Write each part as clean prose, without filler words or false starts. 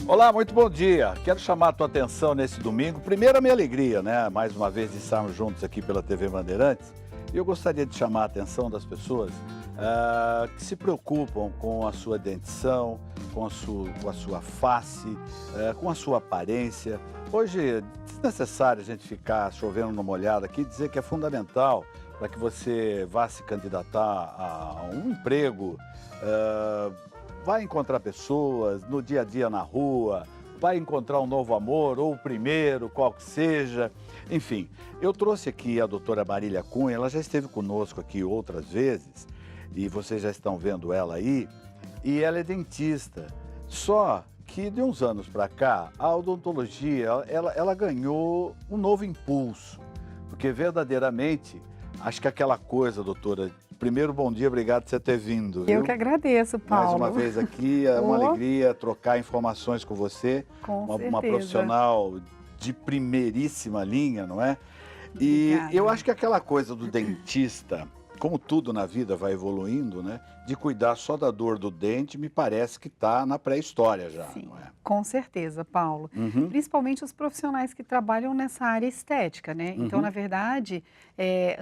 Olá, muito bom dia. Quero chamar a tua atenção nesse domingo. Primeiro, a minha alegria, né? Mais uma vez de estarmos juntos aqui pela TV Bandeirantes. E eu gostaria de chamar a atenção das pessoas que se preocupam com a sua dentição, com a sua face, com a sua aparência. Hoje é desnecessário a gente ficar chovendo numa olhada aqui e dizer que é fundamental para que você vá se candidatar a um emprego, vai encontrar pessoas no dia a dia na rua, vai encontrar um novo amor, ou o primeiro, qual que seja. Enfim, eu trouxe aqui a doutora Marília Cunha, ela já esteve conosco aqui outras vezes, e vocês já estão vendo ela aí, e ela é dentista. Só que de uns anos para cá, a odontologia, ela ganhou um novo impulso, porque verdadeiramente, acho que aquela coisa, doutora. Primeiro, bom dia, obrigado por você ter vindo. Eu que agradeço, Paulo. Mais uma vez aqui, é uma alegria trocar informações com você. Com certeza. Uma profissional de primeiríssima linha, não é? E Obrigada. Eu acho que aquela coisa do dentista, como tudo na vida vai evoluindo, né? De cuidar só da dor do dente, me parece que está na pré-história já, Sim, não é? com certeza, Paulo. Uhum. Principalmente os profissionais que trabalham nessa área estética, né? Então, na verdade,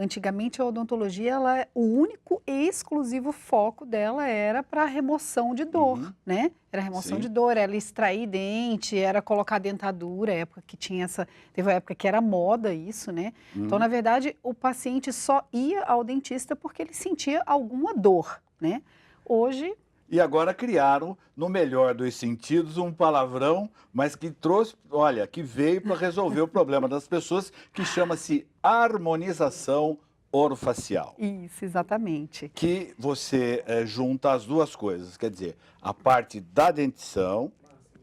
antigamente a odontologia, o único e exclusivo foco dela era para remoção de dor, né? Era remoção de dor, era extrair dente, era colocar dentadura, época que tinha teve uma época que era moda isso, né? Então, na verdade, o paciente só ia ao dentista porque ele sentia alguma dor, né? Hoje... E agora criaram, no melhor dos sentidos, um palavrão, mas que trouxe, olha, que veio para resolver o problema das pessoas, que chama-se harmonização orofacial. Isso, exatamente. Que você junta as duas coisas, quer dizer, a parte da dentição,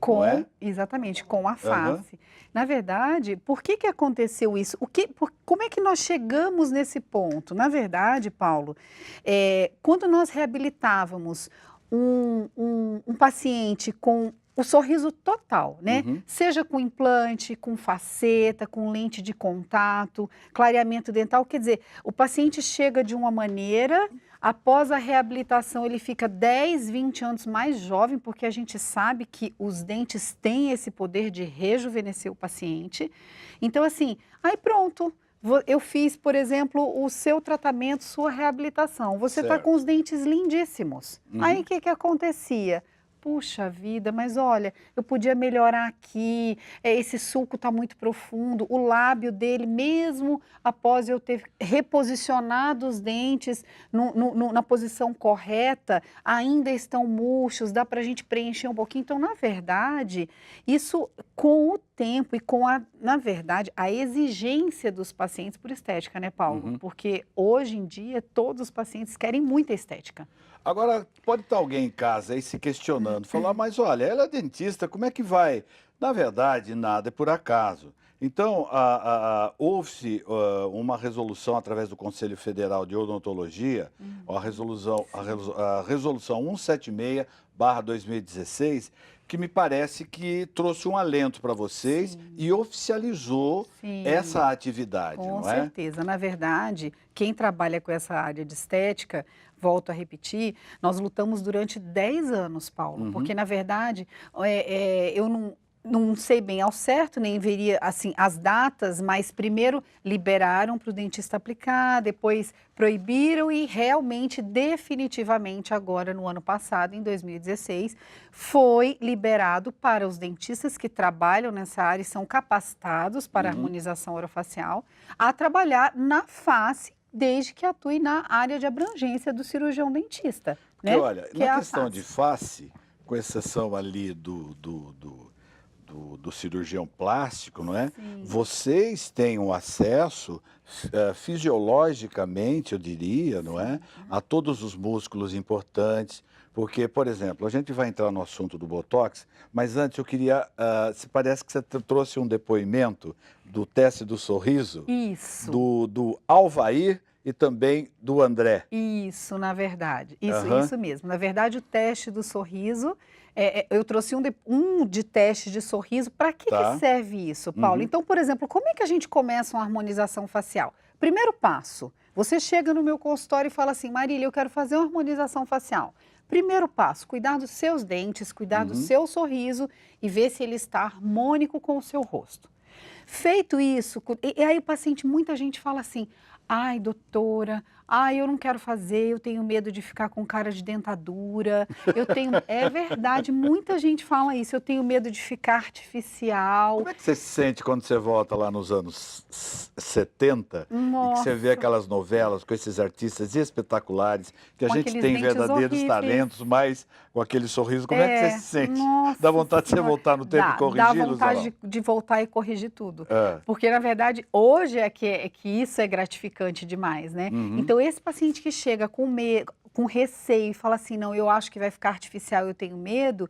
não é? Exatamente, com a face. Na verdade, por que aconteceu isso? Como é que nós chegamos nesse ponto? Na verdade, Paulo, quando nós reabilitávamos um paciente com o sorriso total, né? Seja com implante, com faceta, com lente de contato, clareamento dental, quer dizer, o paciente chega de uma maneira, após a reabilitação ele fica 10, 20 anos mais jovem, porque a gente sabe que os dentes têm esse poder de rejuvenescer o paciente. Então assim, aí pronto. Eu fiz, por exemplo, o seu tratamento, sua reabilitação. Você está com os dentes lindíssimos. Aí o que acontecia? Puxa vida, mas olha, eu podia melhorar aqui, esse sulco está muito profundo, o lábio dele, mesmo após eu ter reposicionado os dentes na posição correta, ainda estão murchos, dá para a gente preencher um pouquinho. Então, na verdade, isso com o tempo e na verdade, a exigência dos pacientes por estética, né, Paulo? Porque hoje em dia, todos os pacientes querem muita estética. Agora, pode estar alguém em casa aí se questionando, falar, mas olha, ela é dentista, como é que vai? Na verdade, nada é por acaso. Então, houve-se uma resolução através do Conselho Federal de Odontologia, a resolução 176/2016, que me parece que trouxe um alento para vocês e oficializou essa atividade, não é? Com certeza. Na verdade, quem trabalha com essa área de estética, volto a repetir, nós lutamos durante 10 anos, Paulo, porque na verdade eu não sei bem ao certo, nem veria assim as datas, mas primeiro liberaram para o dentista aplicar, depois proibiram e realmente, definitivamente, agora no ano passado, em 2016, foi liberado para os dentistas que trabalham nessa área e são capacitados para a harmonização orofacial a trabalhar na face, desde que atue na área de abrangência do cirurgião dentista. Porque, né? olha, Que na questão de face, com exceção ali do cirurgião plástico, não é? Sim. Vocês têm um acesso fisiologicamente, eu diria, não é? A todos os músculos importantes, porque, por exemplo, a gente vai entrar no assunto do Botox, mas antes eu queria, se parece que você trouxe um depoimento do teste do sorriso. Isso. Do Alvair e também do André. Isso, na verdade. Isso mesmo. Na verdade, o teste do sorriso, eu trouxe um de teste de sorriso. Para que serve isso, Paulo? Então, por exemplo, como é que a gente começa uma harmonização facial? Primeiro passo, você chega no meu consultório e fala assim, Marília, eu quero fazer uma harmonização facial. primeiro passo, cuidar dos seus dentes, cuidar do seu sorriso e ver se ele está harmônico com o seu rosto. Feito isso, e aí o paciente, muita gente fala assim, ai, doutora, ai, eu não quero fazer, eu tenho medo de ficar com cara de dentadura, é verdade, muita gente fala isso, eu tenho medo de ficar artificial. Como é que você se sente quando você volta lá nos anos 70 Nossa. e que você vê aquelas novelas com esses artistas espetaculares, que a Com gente aqueles tem dentes verdadeiros horríveis. talentos, mas com aquele sorriso, como é que você se sente? Nossa Dá vontade de você Senhora. voltar no tempo e corrigi-los? Dá vontade de voltar e corrigir tudo. É. Porque, na verdade, hoje é que isso é gratificante demais, né? Então, esse paciente que chega com receio e fala assim, não, eu acho que vai ficar artificial, eu tenho medo,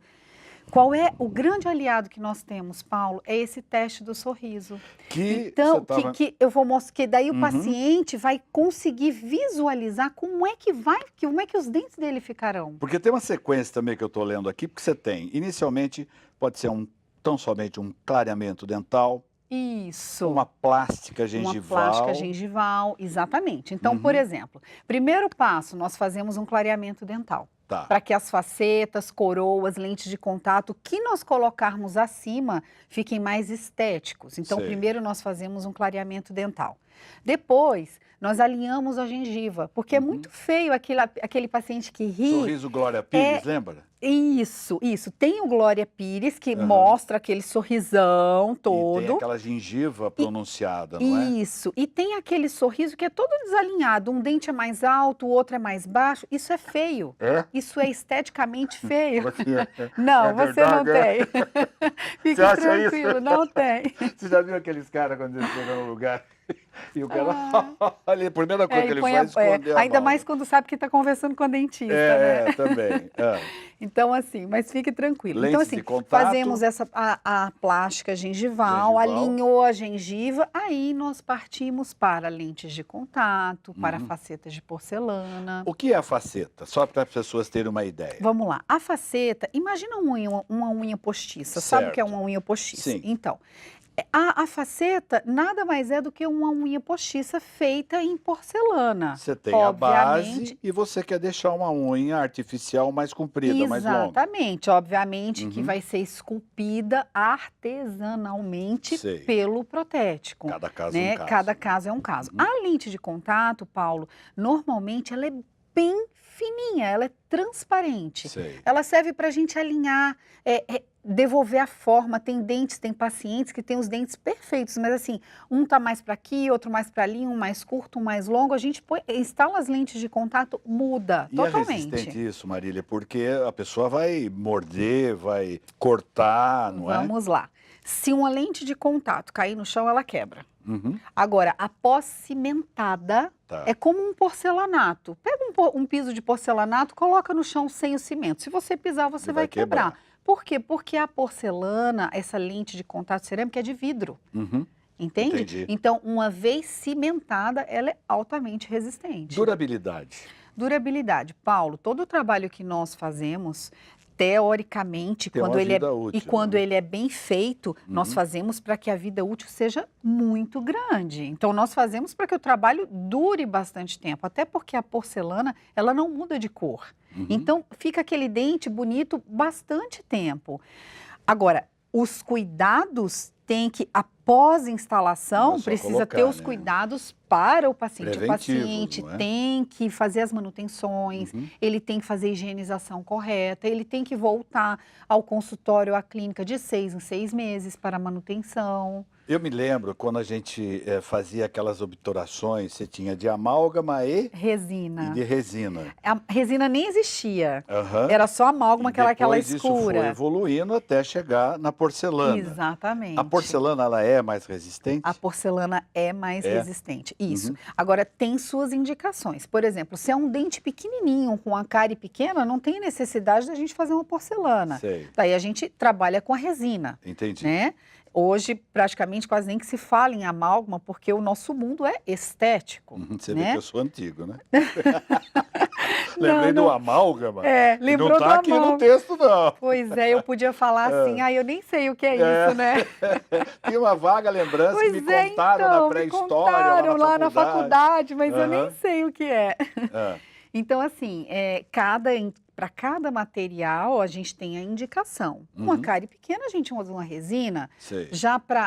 qual é o grande aliado que nós temos, Paulo? É esse teste do sorriso. Então, que eu vou mostrar, que daí o paciente vai conseguir visualizar como é que os dentes dele ficarão. Porque tem uma sequência também que eu estou lendo aqui, porque você tem, inicialmente, pode ser tão somente um clareamento dental. Isso. Uma plástica gengival. Uma plástica gengival, exatamente. Então, por exemplo, primeiro passo, nós fazemos um clareamento dental. Tá. Para que as facetas, coroas, lentes de contato que nós colocarmos acima fiquem mais estéticos. Então, primeiro nós fazemos um clareamento dental. Depois, nós alinhamos a gengiva, porque é muito feio aquele paciente que ri. Sorriso Glória Pires, lembra? Isso. Tem o Glória Pires, que mostra aquele sorrisão todo. E tem aquela gengiva pronunciada, não é? Isso. E tem aquele sorriso que é todo desalinhado. Um dente é mais alto, o outro é mais baixo. Isso é feio. É? Isso é esteticamente feio. Você, não, você não tem. Fique tranquilo, isso? Não tem. Você já viu aqueles caras quando eles chegam no lugar e o cara, olha, a primeira coisa que ele faz é esconder a ainda mais quando sabe que está conversando com a dentista, né? Também. Então, assim, mas fique tranquilo. Lentes então, assim, de contato. fazemos a plástica gengival, alinhou a gengiva, aí nós partimos para lentes de contato, para facetas de porcelana. O que é a faceta? Só para as pessoas terem uma ideia. Vamos lá. A faceta, imagina uma unha postiça. Certo. Sabe o que é uma unha postiça? Sim. Então, a faceta nada mais é do que uma unha postiça feita em porcelana. Você tem a base e você quer deixar uma unha artificial mais comprida, mais longa. Exatamente. Obviamente que vai ser esculpida artesanalmente pelo protético. Cada caso né? é um caso. Cada caso é um caso. A lente de contato, Paulo, normalmente ela é bem fininha, ela é transparente. Ela serve para a gente alinhar, devolver a forma. Tem pacientes que têm os dentes perfeitos, mas assim, um tá mais para aqui, outro mais para ali, um mais curto, um mais longo. A gente instala as lentes de contato, muda totalmente. E é resistente isso, Marília, porque a pessoa vai morder, vai cortar, não é? Vamos lá. Se uma lente de contato cair no chão, ela quebra. Agora, a pós-cimentada é como um porcelanato. Pega um piso de porcelanato, coloca no chão sem o cimento. Se você pisar, você vai quebrar. Por quê? Porque a porcelana, essa lente de contato cerâmica é de vidro. Entende? Entendi. Então, uma vez cimentada, ela é altamente resistente. Durabilidade. Paulo, todo o trabalho que nós fazemos, teoricamente, quando ele é bem feito, nós fazemos para que a vida útil seja muito grande. Então, nós fazemos para que o trabalho dure bastante tempo, até porque a porcelana, ela não muda de cor. Então, fica aquele dente bonito bastante tempo. Agora, os cuidados tem que, após instalação, precisa ter os cuidados para o paciente. O paciente tem que fazer as manutenções, ele tem que fazer a higienização correta, ele tem que voltar ao consultório, à clínica de 6 em 6 meses para manutenção. Eu me lembro quando a gente fazia aquelas obturações, você tinha de amálgama e resina. E de resina. A resina nem existia, era só amálgama, aquela escura. Isso foi evoluindo até chegar na porcelana. Exatamente. A porcelana, ela é mais resistente? A porcelana é mais resistente, isso. Agora, tem suas indicações. Por exemplo, se é um dente pequenininho, com a cárie pequena, não tem necessidade da gente fazer uma porcelana. Daí a gente trabalha com a resina. Entendi. Né? Hoje, praticamente, quase nem que se fala em amálgama, porque o nosso mundo é estético. Você né? vê que eu sou antigo, né? Lembrei do amálgama. Lembrou não tá aqui no texto, não. Pois é, eu podia falar assim, eu nem sei o que é isso, né? Tem uma vaga lembrança, me contaram na pré-história, lá na faculdade, mas eu nem sei o que é. Então, assim, para cada material, a gente tem a indicação. Uma Uhum. cárie pequena, a gente usa uma resina. Sei.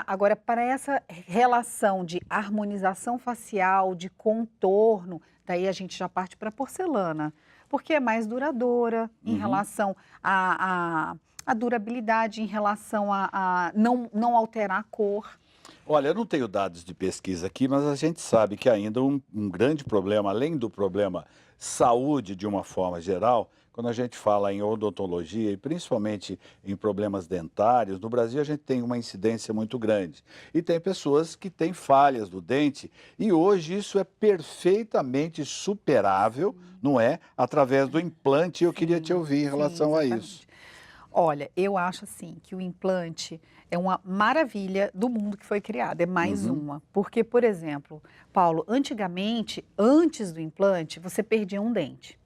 Agora, para essa relação de harmonização facial, de contorno, daí a gente já parte para porcelana, porque é mais duradoura em Uhum. relação à durabilidade, em relação a não alterar a cor. Olha, eu não tenho dados de pesquisa aqui, mas a gente sabe que ainda um grande problema, além do problema saúde de uma forma geral, quando a gente fala em odontologia e principalmente em problemas dentários, no Brasil a gente tem uma incidência muito grande. E tem pessoas que têm falhas do dente e hoje isso é perfeitamente superável, não é? Através do implante. Eu queria te ouvir em relação a isso. Olha, eu acho assim que o implante é uma maravilha do mundo que foi criado, é mais uma. Porque, por exemplo, Paulo, antigamente, antes do implante, você perdia um dente.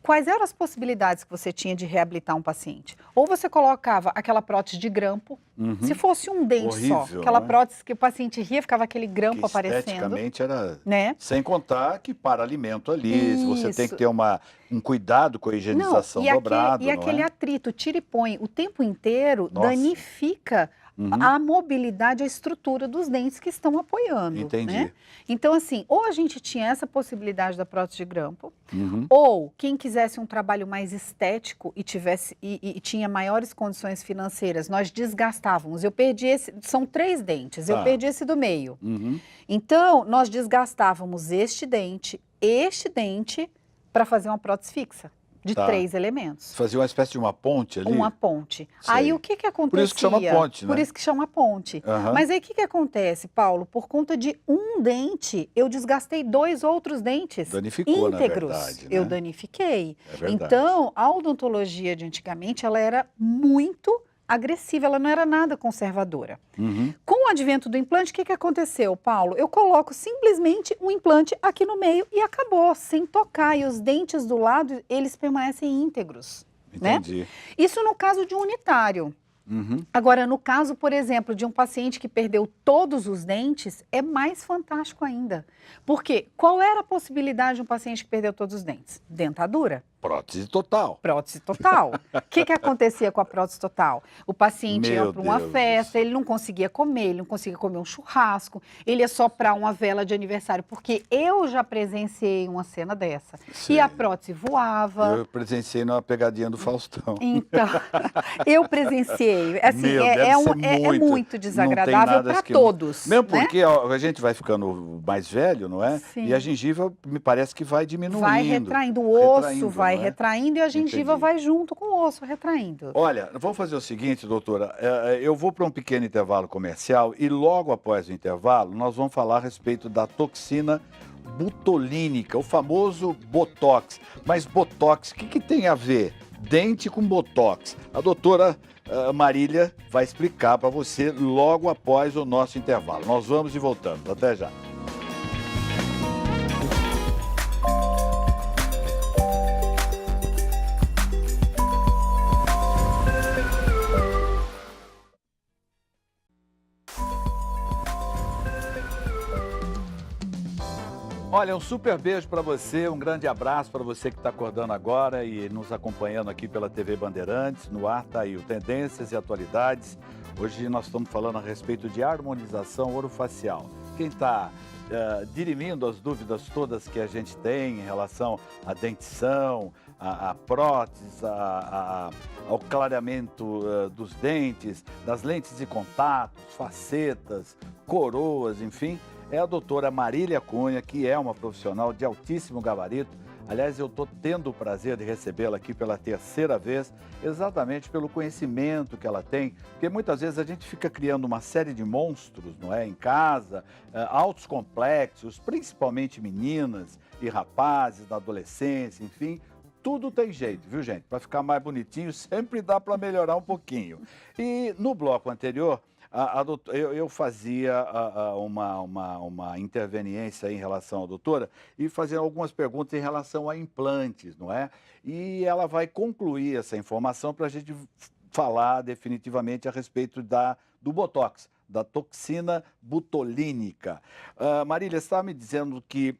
Quais eram as possibilidades que você tinha de reabilitar um paciente? Ou você colocava aquela prótese de grampo, se fosse um dente Horrível, só, aquela né? prótese que o paciente ria, ficava aquele grampo Que aparecendo. esteticamente era, né? sem contar que para alimento ali, você tem que Isso. ter um cuidado com a higienização Não, dobrado, e não aquele é? atrito, tira e põe, o tempo inteiro Nossa. danifica a mobilidade, a estrutura dos dentes que estão apoiando. Entendi. Né? Então, assim, ou a gente tinha essa possibilidade da prótese de grampo, Uhum. ou quem quisesse um trabalho mais estético e tinha maiores condições financeiras, nós desgastávamos. Eu perdi são 3 dentes, eu Tá. perdi esse do meio. Uhum. Então, nós desgastávamos este dente para fazer uma prótese fixa, de Tá. 3 elementos. Fazia uma espécie de uma ponte ali? Uma ponte. Sei. Aí o que acontecia? Por isso que chama ponte, né? Por isso que chama ponte. Aham. Mas aí o que acontece, Paulo? Por conta de um dente, eu desgastei 2 outros dentes Danificou, na íntegros. verdade, né? Eu danifiquei. É verdade. Então, a odontologia de antigamente, ela era muito agressiva, ela não era nada conservadora. Uhum. Com o advento do implante, o que aconteceu, Paulo? Eu coloco simplesmente um implante aqui no meio e acabou, sem tocar. E os dentes do lado, eles permanecem íntegros. Entendi. Né? Isso no caso de um unitário. Uhum. Agora, no caso, por exemplo, de um paciente que perdeu todos os dentes, é mais fantástico ainda. Porque qual era a possibilidade de um paciente que perdeu todos os dentes? Dentadura. Prótese total. Prótese total. O que acontecia com a prótese total? O paciente ia para uma Deus festa, ele não conseguia comer, ele não conseguia comer um churrasco, ele ia soprar uma vela de aniversário, porque eu já presenciei uma cena dessa. Sei. E a prótese voava. Eu presenciei numa pegadinha do Faustão. Então, eu presenciei. Assim, Meu, deve ser é muito desagradável para todos. Mesmo né? porque ó, a gente vai ficando mais velho, não é? Sim. E a gengiva me parece que vai diminuindo. Vai retraindo, o osso vai não é? retraindo e a gengiva Entendi. vai junto com o osso retraindo. Olha, vamos fazer o seguinte, doutora. Eu vou para um pequeno intervalo comercial e logo após o intervalo nós vamos falar a respeito da toxina botulínica, o famoso Botox. Mas Botox, o que tem a ver? Dente com Botox. A doutora Marília vai explicar para você logo após o nosso intervalo. Nós vamos e voltamos. Até já. Olha, um super beijo para você, um grande abraço para você que está acordando agora e nos acompanhando aqui pela TV Bandeirantes. No ar está aí o Tendências e Atualidades. Hoje nós estamos falando a respeito de harmonização orofacial. Quem está dirimindo as dúvidas todas que a gente tem em relação à dentição, à prótese, ao clareamento dos dentes, das lentes de contato, facetas, coroas, enfim, é a doutora Marília Cunha, que é uma profissional de altíssimo gabarito. Aliás, eu estou tendo o prazer de recebê-la aqui pela 3ª vez, exatamente pelo conhecimento que ela tem, porque muitas vezes a gente fica criando uma série de monstros, não é, em casa, altos complexos, principalmente meninas e rapazes na adolescência, enfim. Tudo tem jeito, viu, gente? Para ficar mais bonitinho, sempre dá para melhorar um pouquinho. E no bloco anterior, eu fazia uma interveniência em relação à doutora e fazia algumas perguntas em relação a implantes, não é? E ela vai concluir essa informação para a gente falar definitivamente a respeito do Botox, da toxina botulínica. Marília, você estava me dizendo que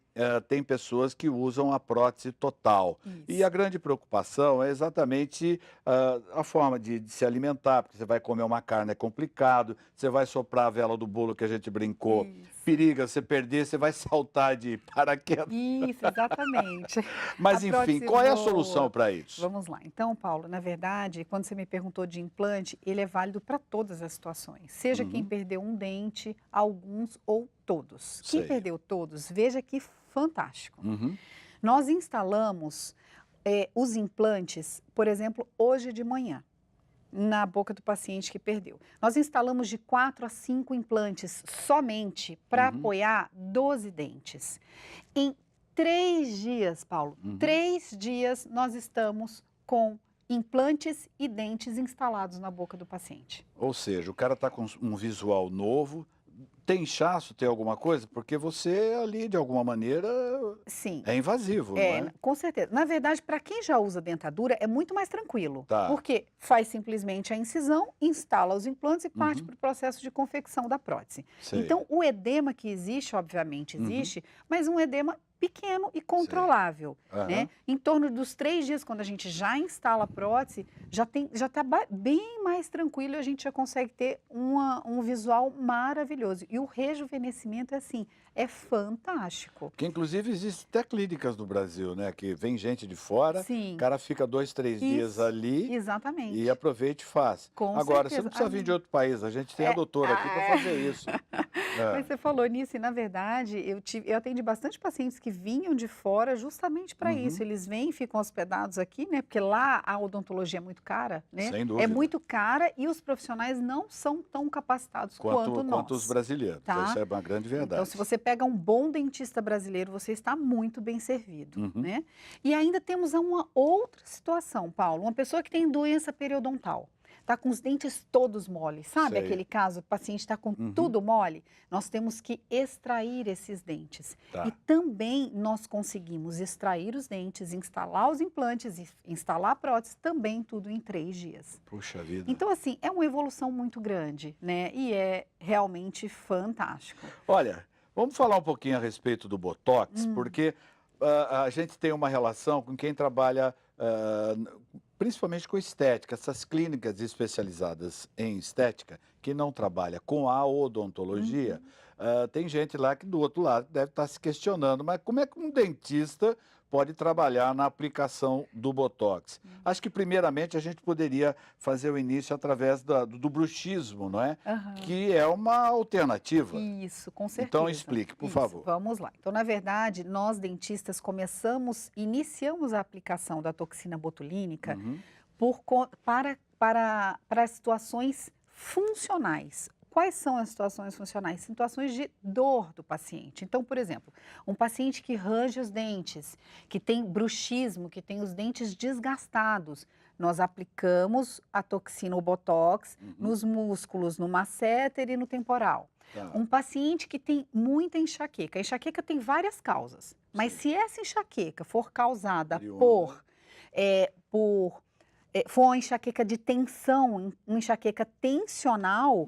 tem pessoas que usam a prótese total. Isso. E a grande preocupação é exatamente a forma de se alimentar, porque você vai comer uma carne é complicado, você vai soprar a vela do bolo que a gente brincou, periga, você perder, você vai saltar de paraquedas. Isso, exatamente. Mas enfim, qual é a solução para isso? Vamos lá. Então, Paulo, na verdade, quando você me perguntou de implante, ele é válido para todas as situações. Seja quem perdeu um dente, alguns ou todos. Quem perdeu todos, veja que fantástico. Nós instalamos os implantes, por exemplo, hoje de manhã, na boca do paciente que perdeu. Nós instalamos de 4 a 5 implantes somente para apoiar 12 dentes. Em 3 dias, Paulo, 3 dias nós estamos com implantes e dentes instalados na boca do paciente. Ou seja, o cara está com um visual novo. Tem inchaço, tem alguma coisa? Porque você ali, de alguma maneira, sim, é invasivo, não é? Com certeza. Na verdade, para quem já usa dentadura, é muito mais tranquilo. Tá. Porque faz simplesmente a incisão, instala os implantes e parte para o processo de confecção da prótese. Sei. Então, o edema que existe, obviamente existe, mas um edema pequeno e controlável, né? Em torno dos 3 dias, quando a gente já instala a prótese, já está bem mais tranquilo e a gente já consegue ter um visual maravilhoso. E o rejuvenescimento é assim, é fantástico. Que inclusive existem até clínicas no Brasil, né? Que vem gente de fora, Sim. o cara fica 2, 3 dias ali. Exatamente. E aproveite e faz. Com Agora, certeza. você não precisa vir de outro país, a gente tem a doutora aqui para fazer isso. Mas você falou nisso e, na verdade, eu atendi bastante pacientes que vinham de fora justamente para isso. Eles vêm e ficam hospedados aqui, né? Porque lá a odontologia é muito cara, né? Sem dúvida. É muito cara e os profissionais não são tão capacitados quanto nós. Quanto os brasileiros. Tá? Isso é uma grande verdade. Então, se você pega um bom dentista brasileiro, você está muito bem servido, né? E ainda temos uma outra situação, Paulo. Uma pessoa que tem doença periodontal. Está com os dentes todos mole, sabe? Sei. Aquele caso, o paciente está com tudo mole, nós temos que extrair esses dentes. Tá. E também nós conseguimos extrair os dentes, instalar os implantes e instalar a prótese, também tudo em 3 dias. Puxa vida. Então, assim, é uma evolução muito grande, né? E é realmente fantástico. Olha, vamos falar um pouquinho a respeito do Botox, porque a gente tem uma relação com quem trabalha principalmente com estética, essas clínicas especializadas em estética, que não trabalha com a odontologia, tem gente lá que do outro lado deve estar se questionando, mas como é que um dentista pode trabalhar na aplicação do Botox? Acho que primeiramente a gente poderia fazer o início através do bruxismo, não é? Que é uma alternativa. Isso, com certeza. Então explique, por favor. Vamos lá. Então, na verdade, nós dentistas iniciamos a aplicação da toxina botulínica para situações funcionais. Quais são as situações funcionais? Situações de dor do paciente. Então, por exemplo, um paciente que range os dentes, que tem bruxismo, que tem os dentes desgastados, nós aplicamos a toxina, o Botox, nos músculos, no masseter e no temporal. Tá. Um paciente que tem muita enxaqueca. A enxaqueca tem várias causas, mas se essa enxaqueca for causada for uma enxaqueca de tensão, uma enxaqueca tensional,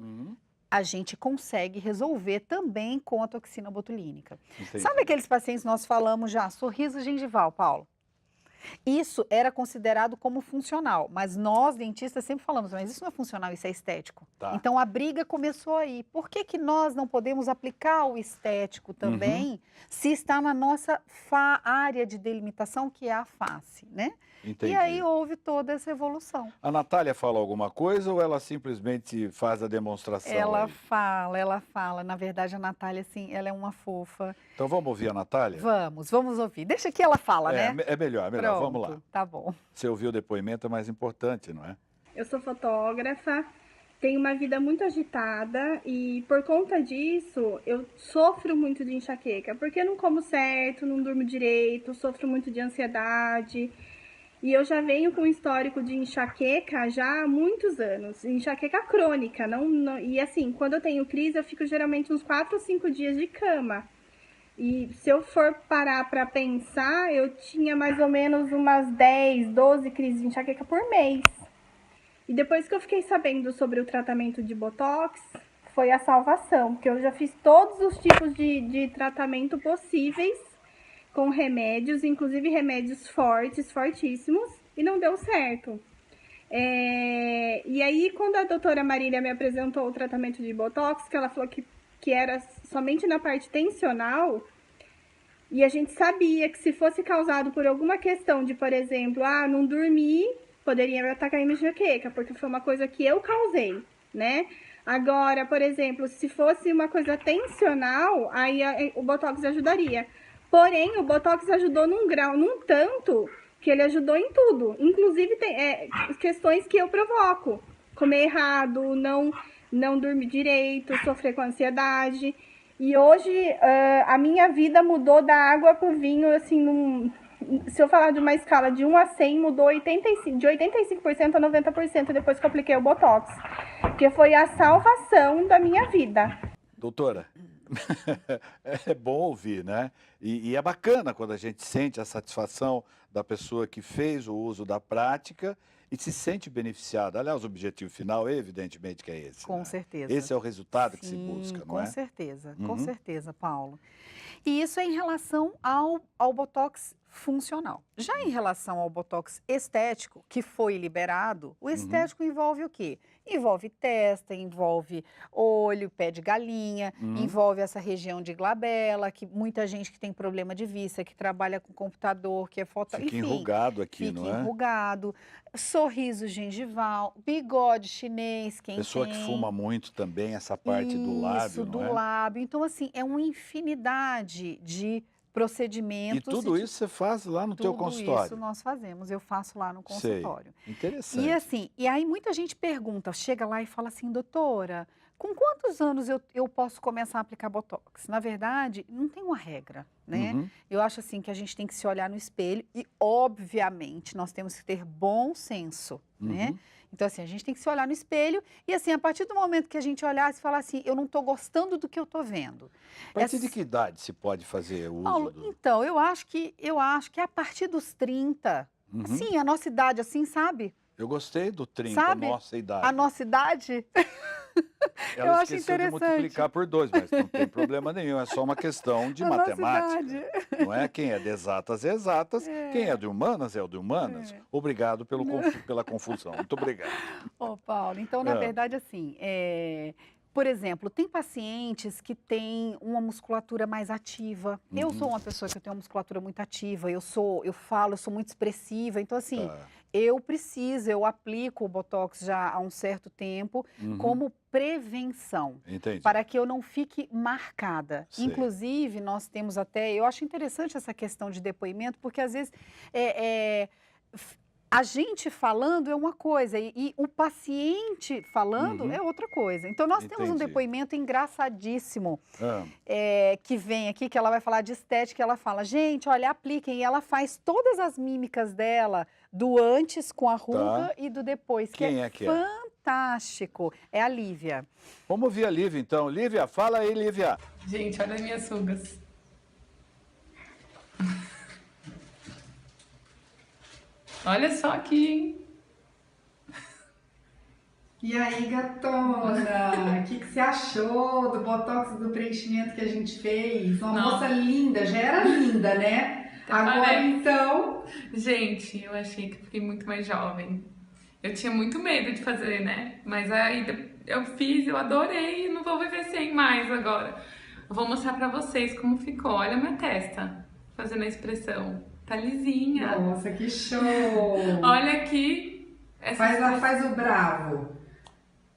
a gente consegue resolver também com a toxina botulínica. Entendi. Sabe aqueles pacientes que nós falamos já, sorriso gengival, Paulo? Isso era considerado como funcional, mas nós, dentistas, sempre falamos, mas isso não é funcional, isso é estético. Tá. Então, a briga começou aí. Por que nós não podemos aplicar o estético também, se está na nossa área de delimitação, que é a face, né? Entendi. E aí houve toda essa evolução. A Natália fala alguma coisa ou ela simplesmente faz a demonstração? Ela aí? ela fala. Na verdade, a Natália, assim, ela é uma fofa. Então vamos ouvir a Natália? Vamos ouvir. Deixa que ela fala, né? É melhor, Pronto, vamos lá. Tá bom. Você ouviu o depoimento, é mais importante, não é? Eu sou fotógrafa, tenho uma vida muito agitada e por conta disso eu sofro muito de enxaqueca, porque eu não como certo, não durmo direito, sofro muito de ansiedade. E eu já venho com um histórico de enxaqueca já há muitos anos, enxaqueca crônica, e assim, quando eu tenho crise eu fico geralmente uns 4 ou 5 dias de cama. E se eu for parar para pensar, eu tinha mais ou menos umas 10, 12 crises de enxaqueca por mês. E depois que eu fiquei sabendo sobre o tratamento de Botox, foi a salvação, porque eu já fiz todos os tipos de tratamento possíveis com remédios, inclusive remédios fortes, fortíssimos, e não deu certo. E aí, quando a doutora Marília me apresentou o tratamento de Botox, que ela falou que era somente na parte tensional, e a gente sabia que se fosse causado por alguma questão de, por exemplo, não dormir, poderia me atacar em enxaqueca, porque foi uma coisa que eu causei, né? Agora, por exemplo, se fosse uma coisa tensional, aí o Botox ajudaria. Porém, o Botox ajudou num grau, num tanto, que ele ajudou em tudo. Inclusive, tem questões que eu provoco. Comer errado, não dormir direito, sofrer com ansiedade. E hoje, a minha vida mudou da água pro vinho, assim, se eu falar de uma escala de 1 a 100, mudou de 85% a 90% depois que eu apliquei o Botox. Porque foi a salvação da minha vida. Doutora, é bom ouvir, né? E é bacana quando a gente sente a satisfação da pessoa que fez o uso da prática e se sente beneficiada. Aliás, o objetivo final, evidentemente, que é esse. Com né? certeza. Esse é o resultado que se Sim, busca, não é? Com certeza, Paulo. E isso é em relação ao Botox funcional. Já em relação ao Botox estético, que foi liberado, o estético envolve o quê? Envolve testa, envolve olho, pé de galinha, envolve essa região de glabela, que muita gente que tem problema de vista, que trabalha com computador, que é foto... Fica enfim, enrugado aqui, fica não é? enrugado, sorriso gengival, bigode chinês, quem Pessoa tem. que fuma muito também, essa parte do lábio, Isso, do não é? lábio. Então, assim, é uma infinidade de procedimentos. E tudo isso você faz lá no teu consultório? Tudo isso nós fazemos, eu faço lá no consultório. Sei. Interessante. E assim, e aí muita gente pergunta, chega lá e fala assim, doutora, com quantos anos eu posso começar a aplicar Botox? Na verdade, não tem uma regra, né? Eu acho assim que a gente tem que se olhar no espelho e, obviamente, nós temos que ter bom senso, né? Então, assim, a gente tem que se olhar no espelho e, assim, a partir do momento que a gente olhar e falar assim, eu não estou gostando do que eu estou vendo. A partir de que idade se pode fazer o uso Paulo, então, eu acho que é a partir dos 30, assim, a nossa idade, assim, sabe? Eu gostei do 30, Sabe? nossa idade. A nossa idade? Ela eu acho esqueceu de interessante. multiplicar por 2, mas não tem problema nenhum, é só uma questão de matemática. Não é? Quem é de exatas é exatas, quem é de humanas é o de humanas. Obrigado pela confusão, muito obrigado. Ô, Paulo, então, na verdade, assim, por exemplo, tem pacientes que têm uma musculatura mais ativa. Eu sou uma pessoa que eu tenho uma musculatura muito ativa, eu sou muito expressiva, então, assim, eu aplico o Botox já há um certo tempo como prevenção. Entendi. Para que eu não fique marcada. Sei. Inclusive, nós temos até, eu acho interessante essa questão de depoimento, porque às vezes a gente falando é uma coisa e o paciente falando é outra coisa. Então, nós temos um depoimento engraçadíssimo que vem aqui, que ela vai falar de estética, ela fala, gente, olha, apliquem, e ela faz todas as mímicas dela, do antes com a ruga e do depois, que é fantástico. É a Lívia. Vamos ouvir a Lívia, então. Lívia, fala aí, Lívia. Gente, olha as minhas rugas. Olha só aqui, hein? E aí, gatona, o que você achou do Botox, do preenchimento que a gente fez? Uma moça linda, já era linda, né? Agora, então... Gente, eu achei que eu fiquei muito mais jovem. Eu tinha muito medo de fazer, né? Mas aí eu fiz, eu adorei, não vou viver sem mais agora. Eu vou mostrar pra vocês como ficou. Olha a minha testa, fazendo a expressão. Tá lisinha. Nossa, que show! Olha aqui. Faz o bravo.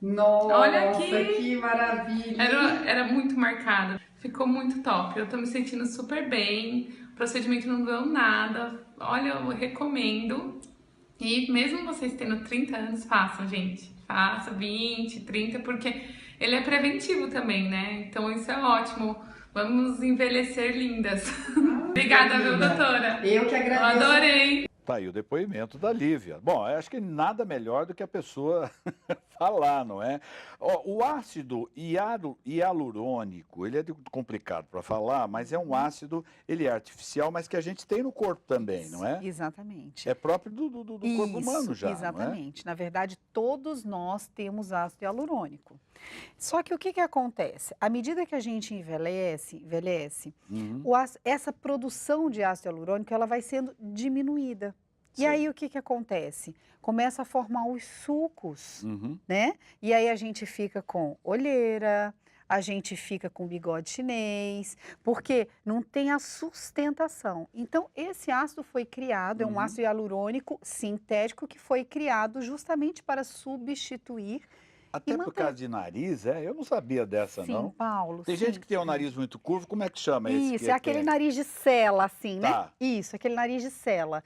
Nossa, olha aqui. Que maravilha! Era muito marcado. Ficou muito top. Eu tô me sentindo super bem. O procedimento não deu nada. Olha, eu recomendo. E mesmo vocês tendo 30 anos, façam, gente. Faça 20, 30, porque ele é preventivo também, né? Então isso é ótimo. Vamos envelhecer lindas. Obrigada, viu, doutora? Eu que agradeço. Eu adorei. Tá aí o depoimento da Lívia. Bom, eu acho que nada melhor do que a pessoa falar, não é? O ácido hialurônico, ele é complicado para falar, mas é um ácido, ele é artificial, mas que a gente tem no corpo também, não é? Exatamente. É próprio do corpo humano já, exatamente. não é? Na verdade, todos nós temos ácido hialurônico. Só que o que acontece? À medida que a gente envelhece, Uhum. essa produção de ácido hialurônico ela vai sendo diminuída. E Sei. aí o que acontece? Começa a formar os sulcos, Uhum. né? E aí a gente fica com olheira, a gente fica com bigode chinês, porque não tem a sustentação. Então, esse ácido foi criado, é um Uhum. ácido hialurônico sintético que foi criado justamente para substituir Até e por manter. causa de nariz, eu não sabia dessa, Sim, não. Paulo, Tem sim. gente que tem o nariz muito curvo, como é que chama esse Isso, que é aquele tem? nariz de sela, assim, né? Tá. Isso, aquele nariz de sela.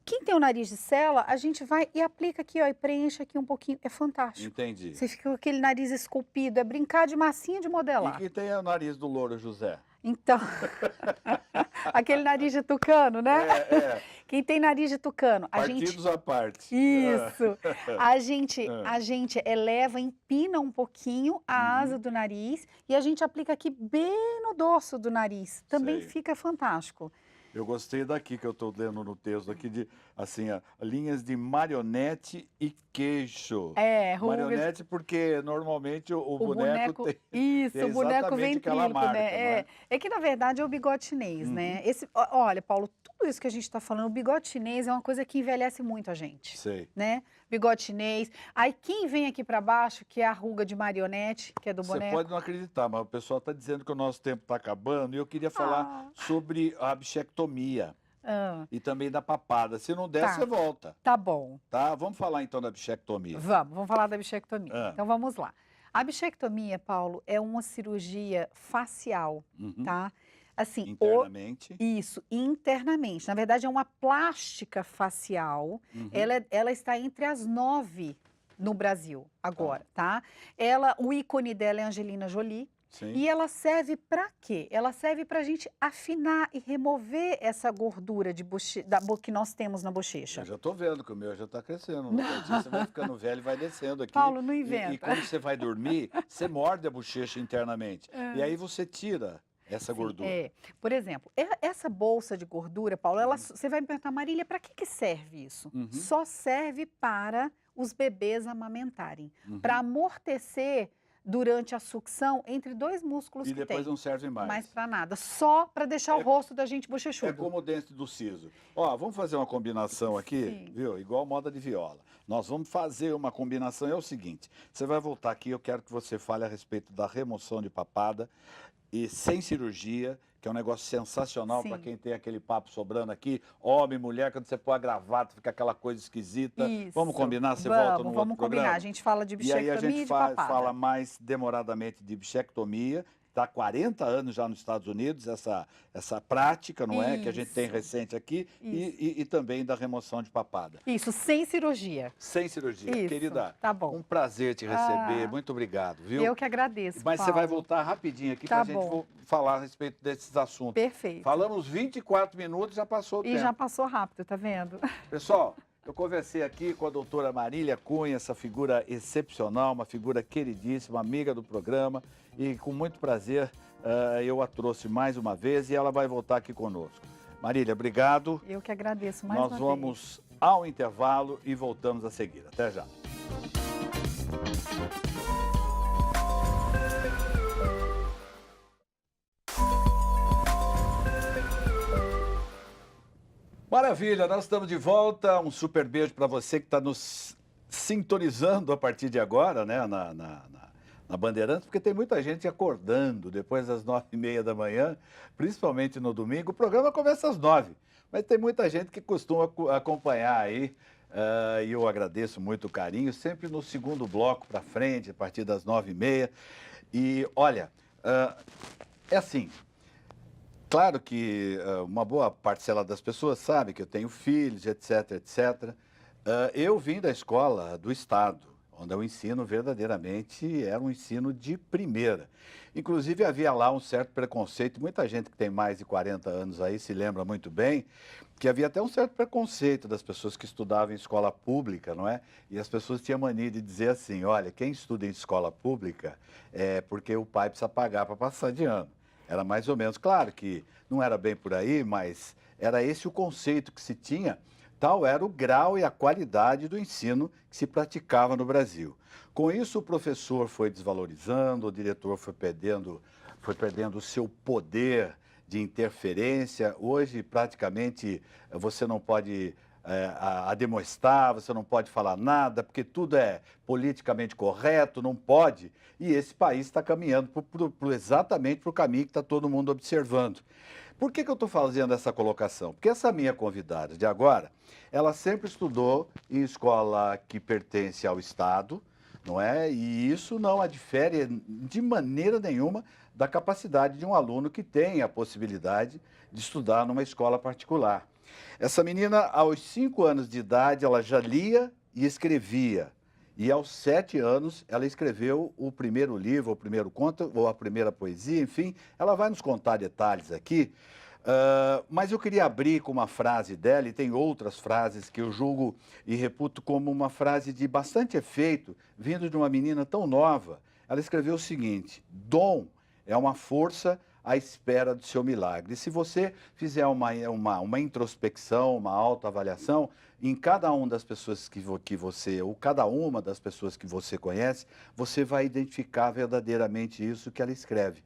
Quem tem o nariz de sela, a gente vai e aplica aqui, ó, e preenche aqui um pouquinho. É fantástico. Entendi. Você fica com aquele nariz esculpido, é brincar de massinha de E modelar. quem tem o nariz do Louro José? Então, aquele nariz de tucano, né? É. Quem tem nariz de tucano, a gente... Partidos à parte. Isso. Ah. A gente eleva, empina um pouquinho a Uhum. asa do nariz e a gente aplica aqui bem no dorso do nariz. Também Sei. fica fantástico. Eu gostei daqui que eu estou lendo no texto aqui de assim, ó, linhas de marionete e queixo. É, rugas. Marionete porque normalmente o O boneco tem. Isso, tem o boneco exatamente aquela ventríloco, marca, né? não é? É que, na verdade, é o bigode chinês, né? Olha, Paulo, tudo isso que a gente está falando, o bigode chinês é uma coisa que envelhece muito a gente, Sei. né? Bigode chinês. Aí, quem vem aqui para baixo, que é a ruga de marionete, que é do Você boneco. pode não acreditar, mas o pessoal está dizendo que o nosso tempo está acabando e eu queria falar sobre a bichectomia Ah, e também da papada. Se não der, Tá. você volta, tá bom. tá? Vamos falar então da bichectomia. Vamos falar da bichectomia. Ah. Então, vamos lá. A bichectomia, Paulo, é uma cirurgia facial, Uhum. tá? Assim, Internamente. Isso, internamente. Na verdade, é uma plástica facial. Uhum. Ela está entre as 9 no Brasil agora, tá? O ícone dela é Angelina Jolie. Sim. E ela serve para quê? Ela serve para a gente afinar e remover essa gordura que nós temos na bochecha. Eu já estou vendo que o meu já está crescendo. Você vai ficando velho e vai descendo aqui. Paulo, não E inventa. quando você vai dormir, você morde a bochecha internamente. E aí você tira essa gordura. Por exemplo, essa bolsa de gordura, Paulo, você vai me perguntar, Marília, para que serve isso? Uhum. Só serve para os bebês amamentarem, Uhum. para amortecer durante a sucção entre dois músculos E que depois tem. não serve mais. Mais para nada, só para deixar o rosto da gente bochechudo. É como o dente do siso. Ó, vamos fazer uma combinação aqui, Sim. viu? Igual moda de viola. Nós vamos fazer uma combinação, é o seguinte, você vai voltar aqui, eu quero que você fale a respeito da remoção de papada e sem cirurgia, que é um negócio sensacional para Sim. quem tem aquele papo sobrando aqui, homem, mulher, quando você põe a gravata, fica aquela coisa esquisita. Isso. Vamos combinar? Você volta no outro Vamos combinar. programa? A gente fala de E bichectomia aí a gente e de papada. fala mais demoradamente de bichectomia. Está há 40 anos já nos Estados Unidos, essa prática, não é? Que a gente tem Isso. recente aqui. Isso. E também da remoção de papada. Isso, sem cirurgia. Sem cirurgia. Isso, Querida, tá bom. um prazer te receber. Ah, Muito obrigado, viu? Eu que agradeço, Mas você vai Paulo. voltar rapidinho aqui Tá para a gente bom. falar a respeito desses assuntos. Perfeito. Falamos 24 minutos, já passou o E tempo. já passou rápido, tá vendo? Pessoal, eu conversei aqui com a doutora Marília Cunha, essa figura excepcional, uma figura queridíssima, amiga do programa, e com muito prazer eu a trouxe mais uma vez e ela vai voltar aqui conosco. Marília, obrigado. Eu que agradeço mais Nós uma vamos ao intervalo e voltamos a seguir. Até já. Maravilha, nós estamos de volta. Um super beijo para você que está nos sintonizando a partir de agora, né, na Bandeirantes, porque tem muita gente acordando depois das 9h30 da manhã, principalmente no domingo. O programa começa às 9h, mas tem muita gente que costuma acompanhar aí. E eu agradeço muito o carinho, sempre no segundo bloco para frente, a partir das 9h30. E olha, é assim. Claro que uma boa parcela das pessoas sabe que eu tenho filhos, etc, etc. Eu vim da escola do Estado, onde o ensino verdadeiramente era um ensino de primeira. Inclusive havia lá um certo preconceito, muita gente que tem mais de 40 anos aí se lembra muito bem, que havia até um certo preconceito das pessoas que estudavam em escola pública, não é? E as pessoas tinham mania de dizer assim, olha, quem estuda em escola pública é porque o pai precisa pagar para passar de ano. Era mais ou menos, claro que não era bem por aí, mas era esse o conceito que se tinha Tal era o grau e a qualidade do ensino que se praticava no Brasil. Com isso, o professor foi desvalorizando, o diretor foi perdendo o seu poder de interferência. Hoje, praticamente, você não pode demonstrar, você não pode falar nada, porque tudo é politicamente correto, não pode. E esse país está caminhando exatamente para o caminho que está todo mundo observando. Por que eu estou fazendo essa colocação? Porque essa minha convidada de agora, ela sempre estudou em escola que pertence ao Estado, não é? E isso não a difere de maneira nenhuma da capacidade de um aluno que tem a possibilidade de estudar numa escola particular. Essa menina, aos 5 anos de idade, ela já lia e escrevia. E aos 7 anos, ela escreveu o primeiro livro, o primeiro conto, ou a primeira poesia, enfim. Ela vai nos contar detalhes aqui. Mas eu queria abrir com uma frase dela, e tem outras frases que eu julgo e reputo como uma frase de bastante efeito, vindo de uma menina tão nova. Ela escreveu o seguinte: dom é uma força à espera do seu milagre. E se você fizer uma introspecção, uma autoavaliação, em cada uma das pessoas que você, ou cada uma das pessoas que você conhece, você vai identificar verdadeiramente isso que ela escreve.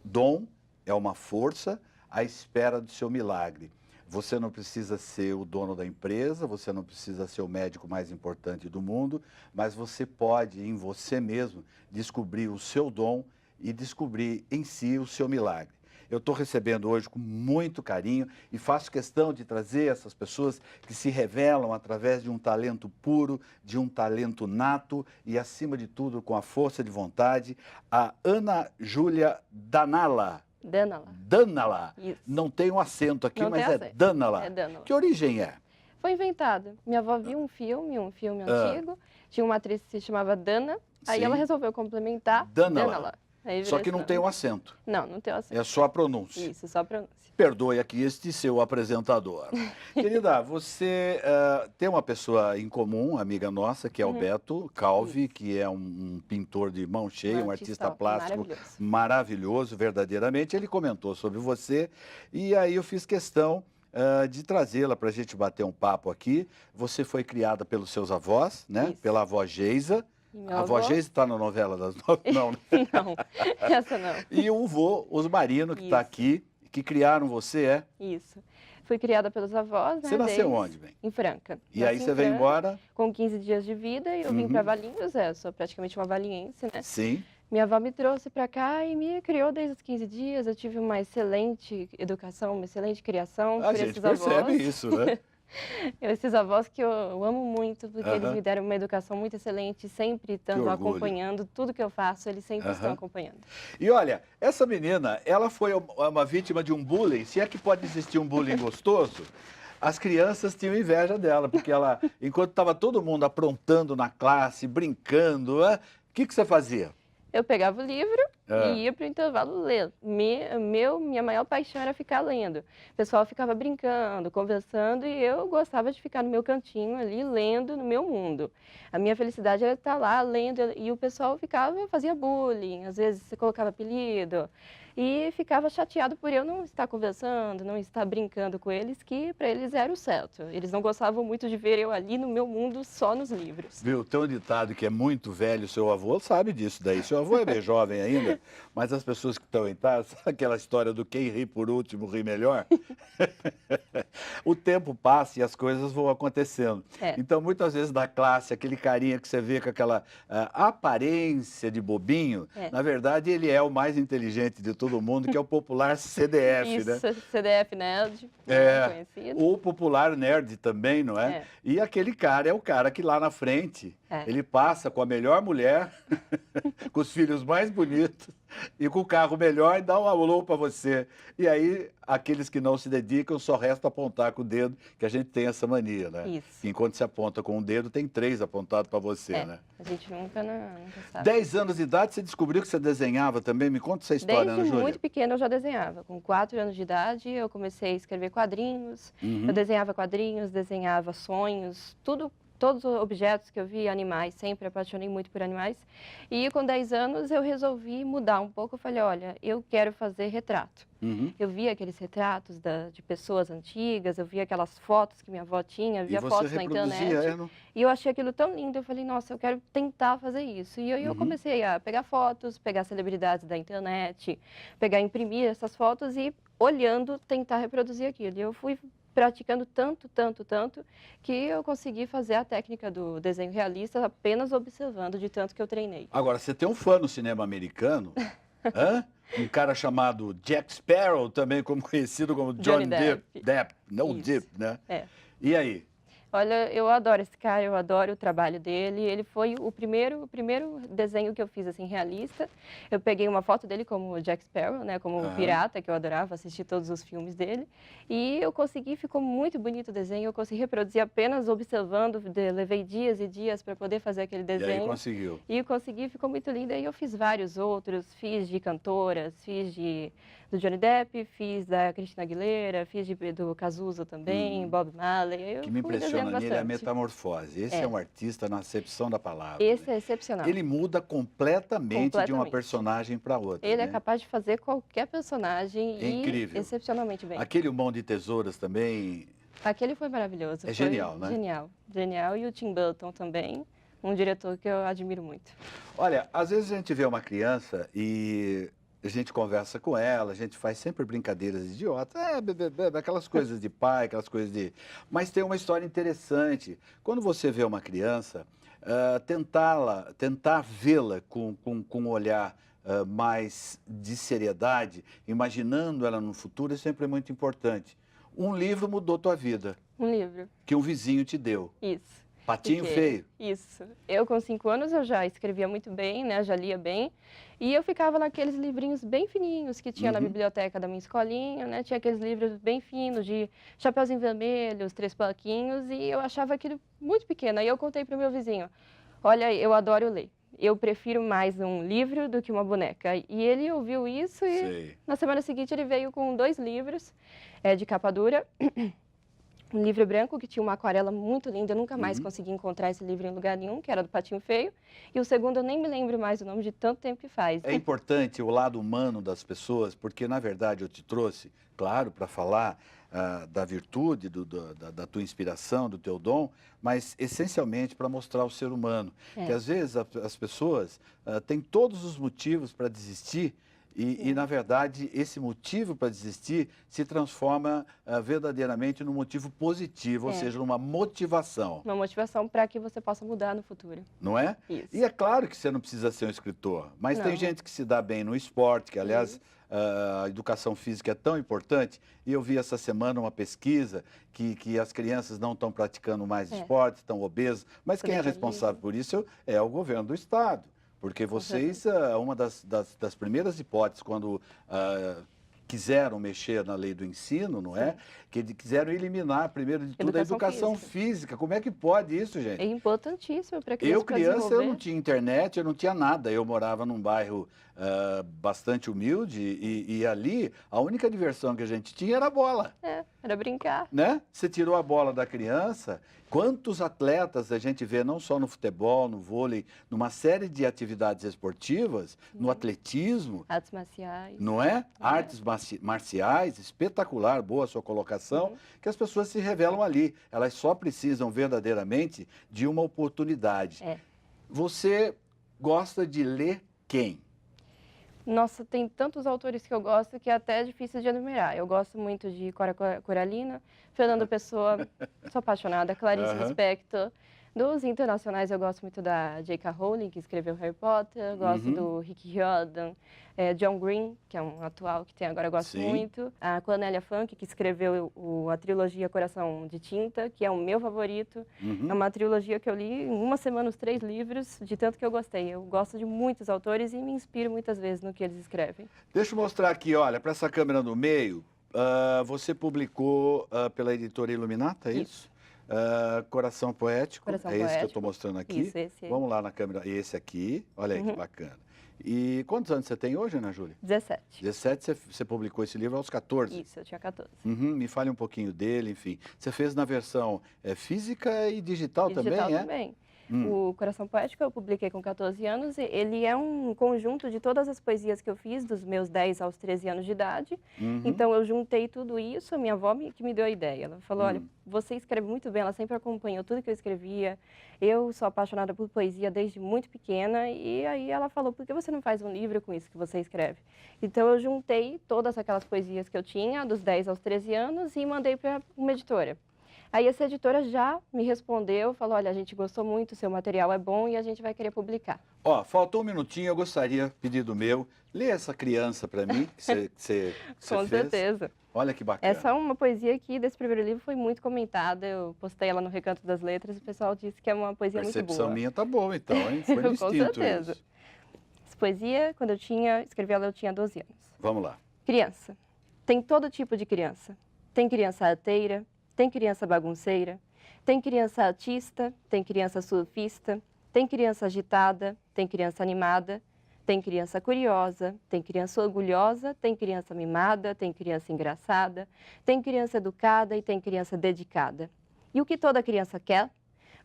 Dom é uma força à espera do seu milagre. Você não precisa ser o dono da empresa, você não precisa ser o médico mais importante do mundo, mas você pode, em você mesmo, descobrir o seu dom e descobrir em si o seu milagre. Eu estou recebendo hoje com muito carinho e faço questão de trazer essas pessoas que se revelam através de um talento puro, de um talento nato e, acima de tudo, com a força de vontade, a Ana Júlia Danala. Danala. Isso. Não tem um acento aqui, Não mas tem é acento. Danala. É Danala. Que origem é? Foi inventado. Minha avó viu um filme antigo, tinha uma atriz que se chamava Dana, aí Sim. ela resolveu complementar Danala. Aí Só virou que não esse tem um nome. acento. Não, não tem o acento. É só a pronúncia. Isso, só a pronúncia. Perdoe aqui este seu apresentador. Querida, você tem uma pessoa em comum, amiga nossa, que é o Beto Calvi, que é um pintor de mão cheia, um artista plástico maravilhoso, verdadeiramente. Ele comentou sobre você e aí eu fiz questão de trazê-la para a gente bater um papo aqui. Você foi criada pelos seus avós, né? Isso. Pela avó Geisa. A avó avô... Geisa está na novela das nove? Não, né? Não, essa não. E o vô Osmarino, que está Isso. aqui, que criaram você, é? Isso. Fui criada pelos avós, né? Você nasceu onde, bem? Em Franca. E aí você veio embora? Com 15 dias de vida e eu vim para Valinhos, sou praticamente uma valinhense, né? Sim. Minha avó me trouxe para cá e me criou desde os 15 dias. Eu tive uma excelente educação, uma excelente criação A por gente esses percebe avós. isso, né? Esses avós que eu amo muito, porque eles me deram uma educação muito excelente, sempre estando acompanhando tudo que eu faço, eles sempre estão acompanhando. E olha, essa menina, ela foi uma vítima de um bullying, se é que pode existir um bullying gostoso. As crianças tinham inveja dela, porque ela, enquanto estava todo mundo aprontando na classe, brincando, o que você fazia? Eu pegava o livro e ia para o intervalo ler. Minha maior paixão era ficar lendo. O pessoal ficava brincando, conversando e eu gostava de ficar no meu cantinho ali, lendo no meu mundo. A minha felicidade era estar lá lendo e o pessoal fazia bullying, às vezes você colocava apelido. E ficava chateado por eu não estar conversando, não estar brincando com eles, que para eles era o certo. Eles não gostavam muito de ver eu ali no meu mundo, só nos livros. Viu, tem um ditado que é muito velho, seu avô sabe disso daí. Seu avô é bem jovem ainda, mas as pessoas que estão em casa, aquela história do quem ri por último, ri melhor. O tempo passa e as coisas vão acontecendo. Então, muitas vezes na classe, aquele carinha que você vê com aquela aparência de bobinho, na verdade ele é o mais inteligente de todo mundo, que é o popular CDF, isso, né? CDF nerd, conhecido. O popular nerd também, não é? E aquele cara é o cara que lá na frente, ele passa com a melhor mulher, com os filhos mais bonitos e com o carro melhor e dá um alô para você. E aí, aqueles que não se dedicam, só resta apontar com o dedo, que a gente tem essa mania, né? Isso. Enquanto se aponta com um dedo, tem 3 apontados para você, né? A gente nunca sabe. 10 anos de idade, você descobriu que você desenhava também? Me conta essa história, Ana Júlia. Muito pequena eu já desenhava. Com 4 anos de idade, eu comecei a escrever quadrinhos. Eu desenhava quadrinhos, desenhava sonhos, tudo todos os objetos que eu vi, animais, sempre apaixonei muito por animais. E com 10 anos eu resolvi mudar um pouco, eu falei, olha, eu quero fazer retrato. Eu via aqueles retratos de pessoas antigas, eu via aquelas fotos que minha avó tinha, via fotos na internet. E eu achei aquilo tão lindo, eu falei, nossa, eu quero tentar fazer isso. E aí eu comecei a pegar fotos, pegar celebridades da internet, imprimir essas fotos e, olhando, tentar reproduzir aquilo. E eu fui praticando tanto, que eu consegui fazer a técnica do desenho realista apenas observando, de tanto que eu treinei. Agora, você tem um fã no cinema americano, um cara chamado Jack Sparrow, também conhecido como Johnny Depp. Não Depp, né? É. E aí? Olha, eu adoro esse cara, eu adoro o trabalho dele. Ele foi o primeiro desenho que eu fiz, assim, realista. Eu peguei uma foto dele como Jack Sparrow, né, como um pirata, que eu adorava assistir todos os filmes dele. E eu consegui, ficou muito bonito o desenho, eu consegui reproduzir apenas observando, levei dias e dias para poder fazer aquele desenho. E aí conseguiu? E consegui, ficou muito lindo. Aí eu fiz vários outros, fiz de cantoras, fiz do Johnny Depp, fiz da Christina Aguilera, fiz do Cazuza também, Bob Marley. O que me impressiona nele é a metamorfose. Esse é um artista na acepção da palavra. Esse né? é excepcional. Ele muda completamente de uma personagem para outra. Ele né? é capaz de fazer qualquer personagem incrível. Excepcionalmente bem. Aquele O Mão de Tesouras também... Aquele foi maravilhoso. É genial, né? Genial. E o Tim Burton também, um diretor que eu admiro muito. Olha, às vezes a gente vê uma criança e a gente conversa com ela, a gente faz sempre brincadeiras idiotas, aquelas coisas de pai, aquelas coisas de... Mas tem uma história interessante. Quando você vê uma criança, tentar vê-la com um olhar mais de seriedade, imaginando ela no futuro, é sempre muito importante. Um livro mudou tua vida. Um livro. Que um vizinho te deu. Isso. Patinho Feio. Isso. Eu, com 5 anos, eu já escrevia muito bem, né? Já lia bem. E eu ficava naqueles livrinhos bem fininhos que tinha na biblioteca da minha escolinha, né? Tinha aqueles livros bem finos de Chapeuzinho Vermelho, Os Três Porquinhos, e eu achava aquilo muito pequeno. Aí eu contei para o meu vizinho, olha, eu adoro ler. Eu prefiro mais um livro do que uma boneca. E ele ouviu isso e na semana seguinte ele veio com 2 livros de capa dura. Um livro branco que tinha uma aquarela muito linda, eu nunca mais consegui encontrar esse livro em lugar nenhum, que era do Patinho Feio. E o segundo eu nem me lembro mais o nome de tanto tempo que faz. É importante o lado humano das pessoas, porque na verdade eu te trouxe, claro, para falar da virtude, da tua inspiração, do teu dom, mas essencialmente para mostrar o ser humano. Que às vezes as pessoas têm todos os motivos para desistir, e, na verdade, esse motivo para desistir se transforma verdadeiramente num motivo positivo, ou seja, numa motivação. Uma motivação para que você possa mudar no futuro. Não é? Isso. E é claro que você não precisa ser um escritor, mas tem gente que se dá bem no esporte, que, aliás, a educação física é tão importante. E eu vi essa semana uma pesquisa que as crianças não estão praticando mais esporte, estão obesas, mas quem é responsável por isso é o governo do Estado. Porque vocês, uma das primeiras hipóteses, quando quiseram mexer na lei do ensino, não é? Que quiseram eliminar, primeiro de tudo, a educação física. Como é que pode isso, gente? É importantíssimo para criança. Eu, criança, eu não tinha internet, eu não tinha nada. Eu morava num bairro bastante humilde e ali a única diversão que a gente tinha era a bola. Era brincar. Né? Você tirou a bola da criança, quantos atletas a gente vê, não só no futebol, no vôlei, numa série de atividades esportivas, no atletismo. Artes marciais. Não é? Artes marciais, espetacular, boa a sua colocação, que as pessoas se revelam ali. Elas só precisam verdadeiramente de uma oportunidade. Você gosta de ler quem? Nossa, tem tantos autores que eu gosto que é até difícil de enumerar. Eu gosto muito de Cora Coralina, Fernando Pessoa, sou apaixonada, Clarice Lispector. Dos internacionais, eu gosto muito da J.K. Rowling, que escreveu Harry Potter. Gosto do Rick Riordan, John Green, que é um atual que tem agora, eu gosto muito. A Cornélia Funke, que escreveu a trilogia Coração de Tinta, que é o meu favorito. É uma trilogia que eu li em uma semana, os 3 livros, de tanto que eu gostei. Eu gosto de muitos autores e me inspiro muitas vezes no que eles escrevem. Deixa eu mostrar aqui, olha, para essa câmera no meio, você publicou pela editora Iluminata, é isso? Coração Poético, esse que eu estou mostrando aqui. Isso, esse aí. Vamos lá na câmera, esse aqui, olha aí que bacana. E quantos anos você tem hoje, Ana Júlia? 17. 17, você publicou esse livro aos 14. Isso, eu tinha 14. Uhum, me fale um pouquinho dele, enfim. Você fez na versão física e digital, Digital também, também. Hum. O Coração Poético eu publiquei com 14 anos. Ele é um conjunto de todas as poesias que eu fiz dos meus 10 aos 13 anos de idade. Uhum. Então eu juntei tudo isso, a minha avó que me deu a ideia. Ela falou, olha, você escreve muito bem, ela sempre acompanhou tudo que eu escrevia. Eu sou apaixonada por poesia desde muito pequena e aí ela falou, por que você não faz um livro com isso que você escreve? Então eu juntei todas aquelas poesias que eu tinha dos 10 aos 13 anos e mandei para uma editora. Aí essa editora já me respondeu, falou, olha, a gente gostou muito, seu material é bom e a gente vai querer publicar. Ó, faltou um minutinho, eu gostaria, pedido meu, lê essa criança para mim, que você fez. Com certeza. Olha que bacana. Essa é uma poesia que desse primeiro livro foi muito comentada, eu postei ela no Recanto das Letras e o pessoal disse que é uma poesia muito boa. A percepção minha tá boa, então, hein? Foi no Com instinto certeza. isso. Essa poesia, quando escrevi ela, eu tinha 12 anos. Vamos lá. Criança. Tem todo tipo de criança. Tem criança arteira, tem criança bagunceira, tem criança artista, tem criança surfista, tem criança agitada, tem criança animada, tem criança curiosa, tem criança orgulhosa, tem criança mimada, tem criança engraçada, tem criança educada e tem criança dedicada. E o que toda criança quer?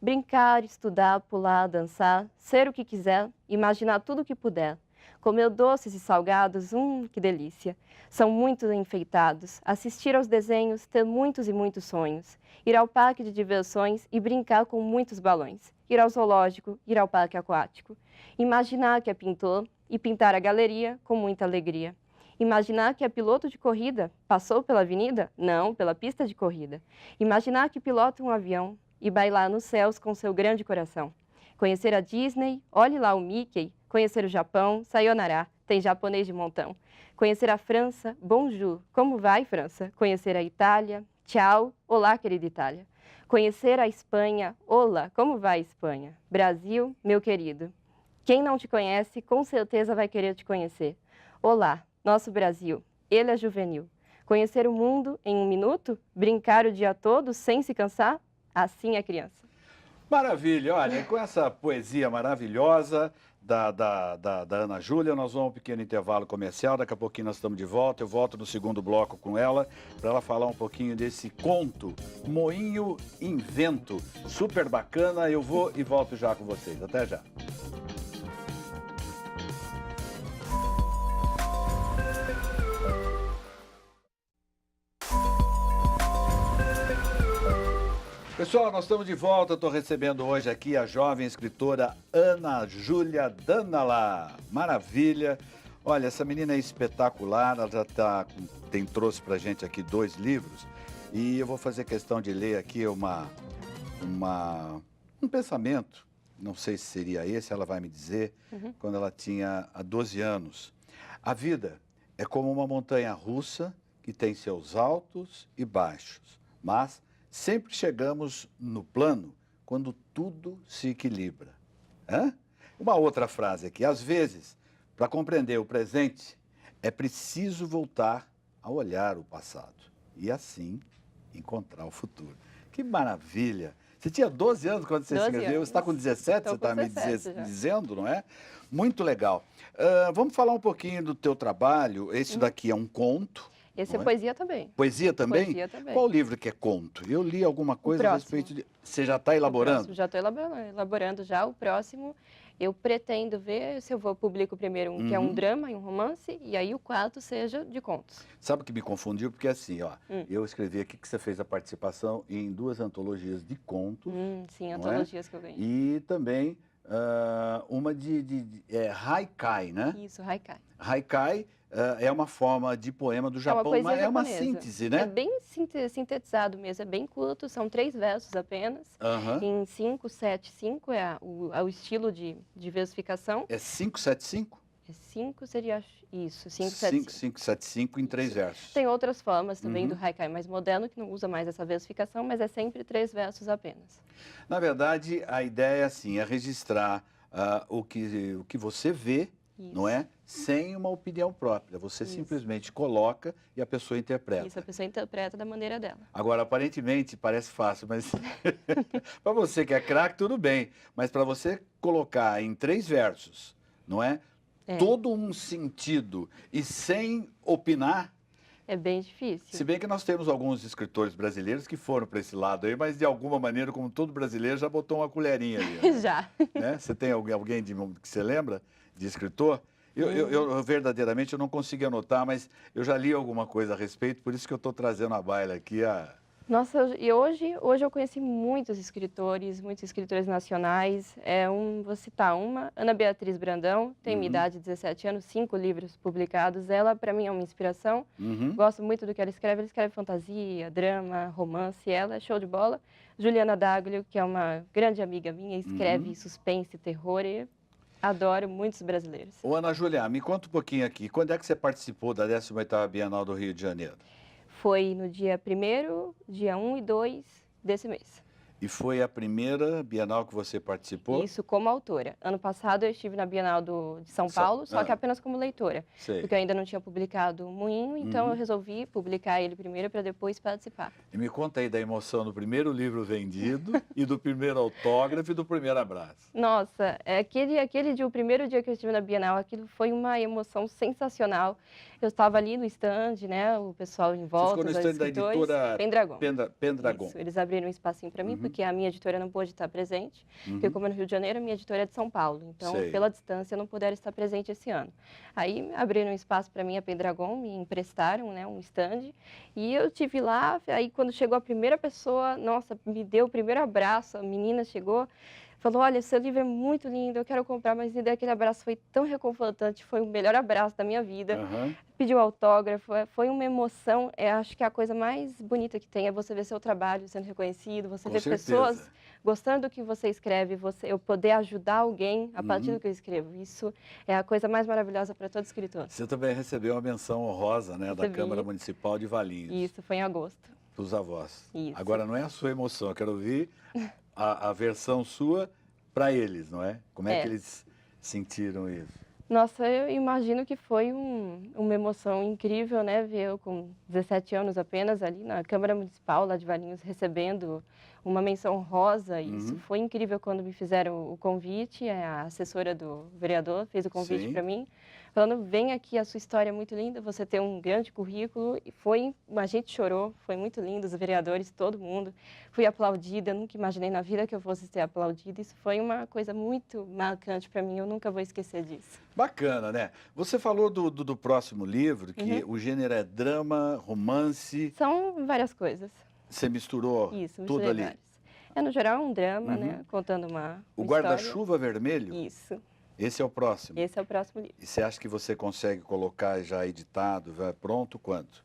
Brincar, estudar, pular, dançar, ser o que quiser, imaginar tudo o que puder. Comer doces e salgados, que delícia. São muito enfeitados. Assistir aos desenhos, ter muitos e muitos sonhos. Ir ao parque de diversões e brincar com muitos balões. Ir ao zoológico, ir ao parque aquático. Imaginar que é pintor e pintar a galeria com muita alegria. Imaginar que é piloto de corrida, passou pela avenida? Não, pela pista de corrida. Imaginar que pilota um avião e bailar nos céus com seu grande coração. Conhecer a Disney, olhe lá o Mickey. Conhecer o Japão, sayonara, tem japonês de montão. Conhecer a França, bonjour, como vai, França? Conhecer a Itália, tchau, olá, querida Itália. Conhecer a Espanha, olá, como vai, Espanha? Brasil, meu querido. Quem não te conhece, com certeza vai querer te conhecer. Olá, nosso Brasil, ele é juvenil. Conhecer o mundo em um minuto? Brincar o dia todo sem se cansar? Assim é criança. Maravilha, olha, com essa poesia maravilhosa da Ana Júlia, nós vamos a um pequeno intervalo comercial, daqui a pouquinho nós estamos de volta, eu volto no segundo bloco com ela, para ela falar um pouquinho desse conto, Moinho Invento, super bacana, eu vou e volto já com vocês, até já. Pessoal, nós estamos de volta. Estou recebendo hoje aqui a jovem escritora Ana Júlia Danala. Maravilha. Olha, essa menina é espetacular. Ela já trouxe para a gente aqui 2 livros. E eu vou fazer questão de ler aqui um pensamento. Não sei se seria esse, ela vai me dizer. Quando ela tinha 12 anos. A vida é como uma montanha russa que tem seus altos e baixos. Mas sempre chegamos no plano quando tudo se equilibra. Uma outra frase aqui. Às vezes, para compreender o presente, é preciso voltar a olhar o passado e assim encontrar o futuro. Que maravilha! Você tinha 12 anos quando você escreveu, você está com 17, você está me dizendo, não é? Muito legal. Vamos falar um pouquinho do teu trabalho. Esse daqui é um conto. Esse é poesia também. Poesia também? Poesia também. Qual livro que é conto? Eu li alguma coisa a respeito de... Você já está elaborando? Já estou elaborando já. O próximo, eu pretendo ver se eu vou publico primeiro um que é um drama e um romance, e aí o quarto seja de contos. Sabe o que me confundiu? Porque assim, ó, eu escrevi aqui que você fez a participação em 2 antologias de contos. Sim, antologias que eu ganhei. E também uma de haikai, né? Isso, haikai. Haikai é uma forma de poema do Japão, mas é uma síntese, né? É bem sintetizado mesmo, é bem curto, são 3 versos apenas, em 5, 7, 5 é o estilo de versificação. É 575? 5 seria isso, 575. 575 em 3 versos. Tem outras formas também do haikai mais moderno, que não usa mais essa versificação, mas é sempre 3 versos apenas. Na verdade, a ideia assim, é registrar o que você vê, não é? Sem uma opinião própria. Você simplesmente coloca e a pessoa interpreta. Isso, a pessoa interpreta da maneira dela. Agora, aparentemente, parece fácil, mas para você que é craque, tudo bem. Mas para você colocar em 3 versos, não é? todo um sentido e sem opinar. É bem difícil. Se bem que nós temos alguns escritores brasileiros que foram para esse lado aí, mas de alguma maneira, como todo brasileiro, já botou uma colherinha ali. Né? Já. Né? Você tem alguém que você lembra de escritor? Eu verdadeiramente eu não consigo anotar, mas eu já li alguma coisa a respeito, por isso que eu estou trazendo à baila aqui a... Nossa, e hoje eu conheci muitos escritores nacionais. Vou citar uma, Ana Beatriz Brandão, tem minha idade, 17 anos, 5 livros publicados. Ela, para mim, é uma inspiração. Gosto muito do que ela escreve fantasia, drama, romance, ela é show de bola. Juliana Daglio, que é uma grande amiga minha, escreve suspense, terror e adoro muitos brasileiros. Ô, Ana Júlia, me conta um pouquinho aqui, quando é que você participou da 18ª Bienal do Rio de Janeiro? Foi no dia 1º, dia 1 e 2 desse mês. E foi a primeira Bienal que você participou? Isso, como autora. Ano passado eu estive na Bienal de São Paulo, só que apenas como leitora. Sei. Porque eu ainda não tinha publicado o Moinho, então eu resolvi publicar ele primeiro para depois participar. E me conta aí da emoção do primeiro livro vendido e do primeiro autógrafo e do primeiro abraço. Nossa, o primeiro dia que eu estive na Bienal, aquilo foi uma emoção sensacional. Eu estava ali no stand, né, o pessoal em volta, Você ficou no stand da editora Pendragon. Pendragon. Isso, eles abriram um espacinho para mim, porque a minha editora não pôde estar presente, porque como é no Rio de Janeiro, a minha editora é de São Paulo, então, Sei. pela distância, não puderam estar presente esse ano. Aí, abriram um espaço para mim, a Pendragon, me emprestaram, né, um stand, e eu estive lá, aí quando chegou a primeira pessoa, nossa, me deu o primeiro abraço, a menina chegou, falou, olha, seu livro é muito lindo, eu quero comprar, mas me deu aquele abraço, foi tão reconfortante, foi o melhor abraço da minha vida. Pediu autógrafo, foi uma emoção, acho que a coisa mais bonita que tem é você ver seu trabalho sendo reconhecido, você ver pessoas gostando do que você escreve, eu poder ajudar alguém a partir do que eu escrevo. Isso é a coisa mais maravilhosa para todo escritor. Você também recebeu uma menção honrosa, né, da Câmara Municipal de Valinhos. Isso, foi em agosto. Dos avós. Isso. Agora, não é a sua emoção, eu quero ouvir a versão sua para eles, não é? Como é que eles sentiram isso? Nossa, eu imagino que foi uma emoção incrível, né? Ver eu com 17 anos apenas ali na Câmara Municipal lá de Valinhos recebendo uma menção honrosa. Isso foi incrível quando me fizeram o convite. A assessora do vereador fez o convite para mim, falando, vem aqui, a sua história é muito linda, você tem um grande currículo. E a gente chorou, foi muito lindo, os vereadores, todo mundo. Fui aplaudida, nunca imaginei na vida que eu fosse ser aplaudida. Isso foi uma coisa muito marcante para mim, eu nunca vou esquecer disso. Bacana, né? Você falou do próximo livro, que o gênero é drama, romance. São várias coisas. Você misturou tudo ali? Vários. No geral, um drama, né? Contando uma O Guarda-Chuva Vermelho? Isso. Esse é o próximo? Esse é o próximo livro. E você acha que você consegue colocar já editado, já pronto, quanto?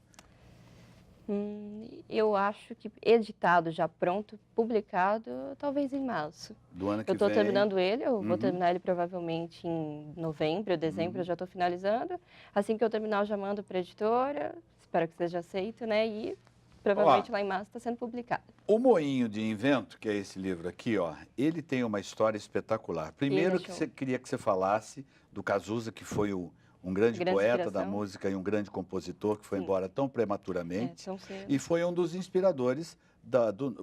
Eu acho que editado, já pronto, publicado, talvez em março. Do ano que vem? Eu estou terminando ele, eu vou terminar ele provavelmente em novembro, dezembro, eu já estou finalizando. Assim que eu terminar, eu já mando para a editora, espero que seja aceito, né? E provavelmente lá em março está sendo publicado. O Moinho de Invento, que é esse livro aqui, ó, ele tem uma história espetacular. Primeiro que queria que você falasse do Cazuza, que foi um grande poeta da música e um grande compositor que foi embora tão prematuramente. Tão cedo. E foi um dos inspiradores,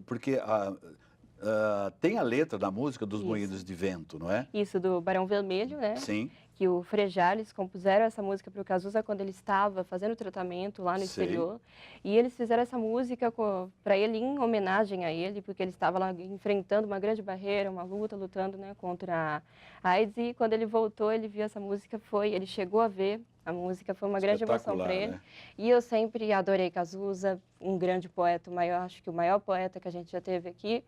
porque tem a letra da música dos Moinhos de Vento, não é? Isso, do Barão Vermelho, né? Sim. Que o Frejá, eles compuseram essa música para o Cazuza quando ele estava fazendo tratamento lá no exterior. E eles fizeram essa música para ele em homenagem a ele, porque ele estava lá enfrentando uma grande barreira, uma luta, lutando, né, contra a AIDS. E quando ele voltou, ele viu essa música, ele chegou a ver a música, foi uma grande emoção para ele. Né? E eu sempre adorei Cazuza, um grande poeta, acho que o maior poeta que a gente já teve aqui.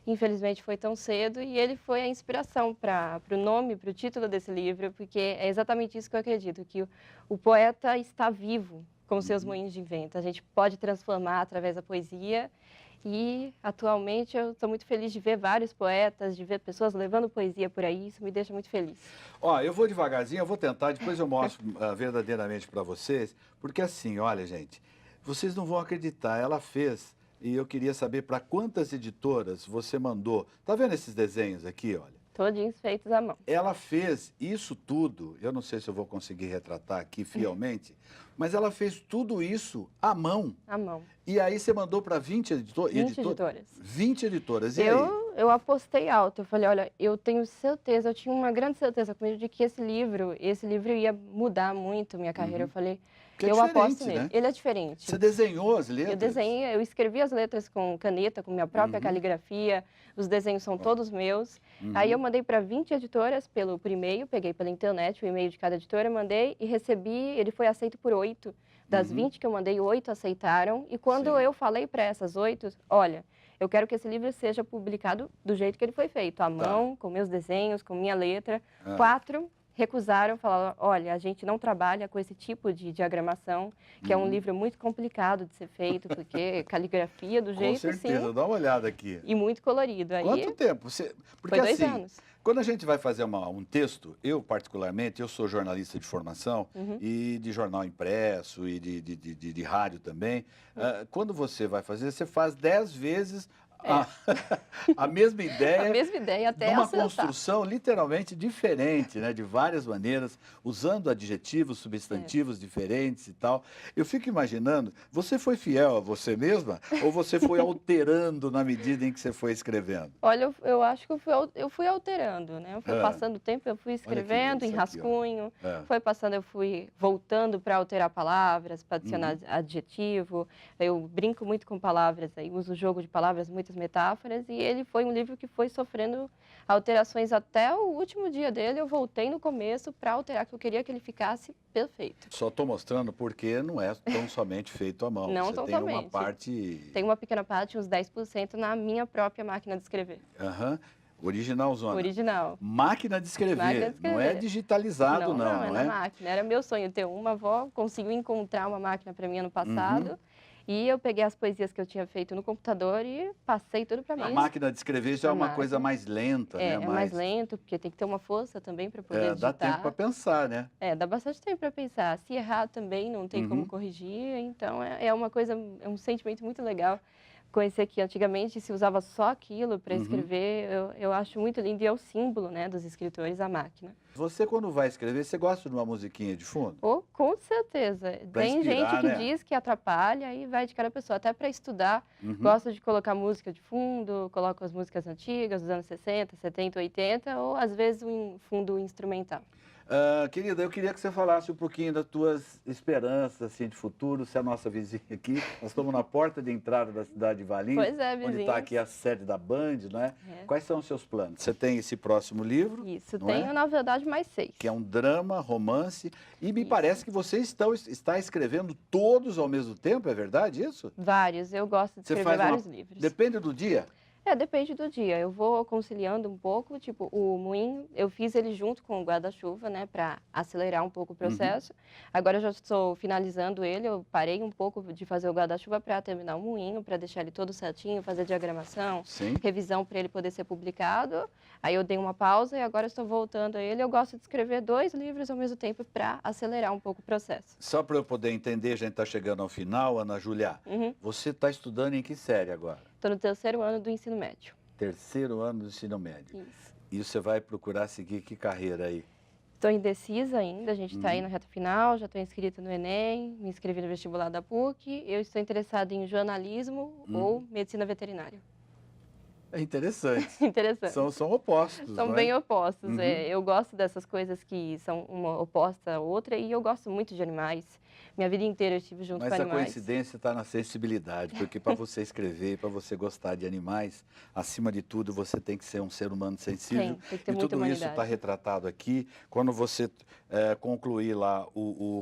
Infelizmente foi tão cedo e ele foi a inspiração para o nome, para o título desse livro, porque é exatamente isso que eu acredito, que o poeta está vivo com seus moinhos de vento. A gente pode transformar através da poesia e atualmente eu estou muito feliz de ver vários poetas, de ver pessoas levando poesia por aí, isso me deixa muito feliz. Ó, eu vou devagarzinho, eu vou tentar, depois eu mostro verdadeiramente para vocês, porque assim, olha gente, vocês não vão acreditar, ela fez... E eu queria saber para quantas editoras você mandou. Tá vendo esses desenhos aqui, olha? Todinhos feitos à mão. Ela fez isso tudo, eu não sei se eu vou conseguir retratar aqui fielmente, mas ela fez tudo isso à mão. À mão. E aí você mandou para 20 editoras? 20 editoras. 20 editoras, e aí? Eu apostei alto, eu falei, olha, eu tenho certeza, eu tinha uma grande certeza comigo de que esse livro ia mudar muito minha carreira. Eu falei, Porque é eu aposto diferente, nele. né? Ele é diferente. Você desenhou as letras? Eu desenhei, eu escrevi as letras com caneta, com minha própria caligrafia, os desenhos são todos meus. Aí eu mandei para 20 editoras por e-mail, peguei pela internet o e-mail de cada editora, mandei e recebi, ele foi aceito por 8. Das 20 que eu mandei, 8 aceitaram. E quando eu falei para essas 8, olha, eu quero que esse livro seja publicado do jeito que ele foi feito, à mão, com meus desenhos, com minha letra. 4 recusaram, falaram, olha, a gente não trabalha com esse tipo de diagramação, que é um livro muito complicado de ser feito, porque caligrafia do jeito, Com certeza, dá uma olhada aqui. E muito colorido. Aí, Quanto tempo? Porque foi 2 assim, anos. quando a gente vai fazer um texto, eu particularmente, eu sou jornalista de formação e de jornal impresso e de rádio também. Quando você vai fazer, você faz 10 vezes a mesma ideia. A mesma ideia até uma acertar. construção literalmente diferente, né? De várias maneiras, usando adjetivos, substantivos diferentes e tal. Eu fico imaginando, você foi fiel a você mesma ou você foi alterando na medida em que você foi escrevendo? Olha, eu acho que eu fui alterando, né? Eu fui passando o tempo, eu fui escrevendo em rascunho, foi passando, eu fui voltando para alterar palavras, para adicionar adjetivo. Eu brinco muito com palavras, aí uso o jogo de palavras, muitas metáforas, e ele foi um livro que foi sofrendo alterações até o último dia dele. Eu voltei no começo para alterar, que eu queria que ele ficasse perfeito. Só estou mostrando porque não é tão somente feito à mão. Não você tão tem uma somente. parte... Tem uma pequena parte, uns 10%, na minha própria máquina de escrever. Original, Zona. Original. Máquina de escrever. Máquina de escrever. Não é digitalizado, não é não na é? máquina. Era meu sonho ter uma. Avó conseguiu encontrar uma máquina para mim ano passado. E eu peguei as poesias que eu tinha feito no computador e passei tudo para A máquina. máquina de escrever já é uma coisa mais lenta, né? É mais lento, porque tem que ter uma força também para poder dá digitar. tempo para pensar, né? Dá bastante tempo para pensar. Se errar também não tem como corrigir, então é uma coisa, é um sentimento muito legal. Conhecer que antigamente se usava só aquilo para escrever, eu acho muito lindo, e é o símbolo, né, dos escritores, a máquina. Você, quando vai escrever, você gosta de uma musiquinha de fundo? Com certeza. Pra Tem inspirar, gente que né? diz que atrapalha e vai de cada pessoa. Até para estudar, gosto de colocar música de fundo, coloco as músicas antigas, dos anos 60, 70, 80, ou às vezes um fundo instrumental. Querida, eu queria que você falasse um pouquinho das tuas esperanças assim, de futuro. Você é a nossa vizinha aqui. Nós estamos na porta de entrada da cidade de Valinhos. Pois é, onde vizinhos. está aqui a sede da Band, não é? Quais são os seus planos? Você tem esse próximo livro? Isso, não tenho, é? na verdade, mais 6. Que é um drama, romance. E me parece que você está escrevendo todos ao mesmo tempo, é verdade isso? Vários, eu gosto de Você escrever faz vários livros. Depende do dia? Depende do dia. Eu vou conciliando um pouco, tipo, o moinho, eu fiz ele junto com o guarda-chuva, né, para acelerar um pouco o processo. Agora eu já estou finalizando ele, eu parei um pouco de fazer o guarda-chuva para terminar o moinho, para deixar ele todo certinho, fazer diagramação, revisão para ele poder ser publicado. Aí eu dei uma pausa e agora estou voltando a ele. Eu gosto de escrever 2 livros ao mesmo tempo para acelerar um pouco o processo. Só para eu poder entender, a gente está chegando ao final, Ana Júlia. Você está estudando em que série agora? Estou no 3º ano do ensino médio. 3º ano do ensino médio. Isso. E você vai procurar seguir que carreira aí? Estou indecisa ainda, a gente está aí na reta final, já estou inscrita no Enem, me inscrevi no vestibular da PUC. Eu estou interessada em jornalismo ou medicina veterinária. É interessante. Interessante. São opostos, São não bem é? opostos. Eu gosto dessas coisas que são uma oposta à outra, e eu gosto muito de animais. Minha vida inteira eu estive junto com Mas a animais. coincidência está na sensibilidade, porque para você escrever, para você gostar de animais, acima de tudo você tem que ser um ser humano sensível. Tem que ter e muita tudo isso humanidade. está retratado aqui. Quando você concluir lá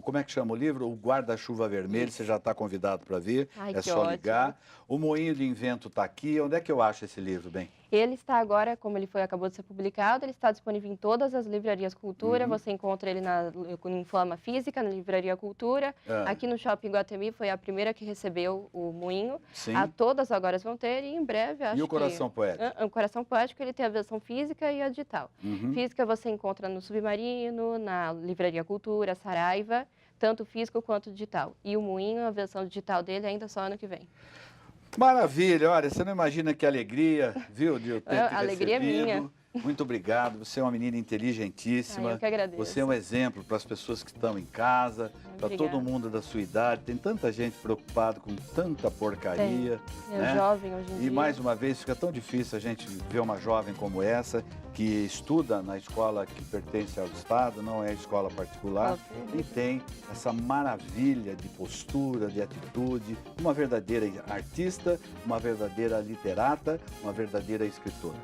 como é que chama o livro? O Guarda-Chuva Vermelho, você já está convidado para ver. Ai, é que só ótimo. ligar. O Moinho de Invento está aqui. Onde é que eu acho esse livro, bem? Ele está agora, como ele acabou de ser publicado, ele está disponível em todas as livrarias Cultura. Você encontra ele em forma física, na Livraria Cultura. Aqui no Shopping Guatemi foi a primeira que recebeu o Moinho. Sim. Todas agora vão ter, e em breve, acho que... E o Coração Poético? O Coração Poético, ele tem a versão física e a digital. Física você encontra no Submarino, na Livraria Cultura, Saraiva, tanto físico quanto digital. E o Moinho, a versão digital dele, ainda só ano que vem. Maravilha, olha, você não imagina que alegria, viu, de eu ter te A alegria é recebido. minha. Muito obrigado. Você é uma menina inteligentíssima. Eu que agradeço. Você é um exemplo para as pessoas que estão em casa, para todo mundo da sua idade. Tem tanta gente preocupada com tanta porcaria. É jovem hoje em dia. E mais uma vez, fica tão difícil a gente ver uma jovem como essa, que estuda na escola que pertence ao Estado, não é escola particular, e tem essa maravilha de postura, de atitude, uma verdadeira artista, uma verdadeira literata, uma verdadeira escritora.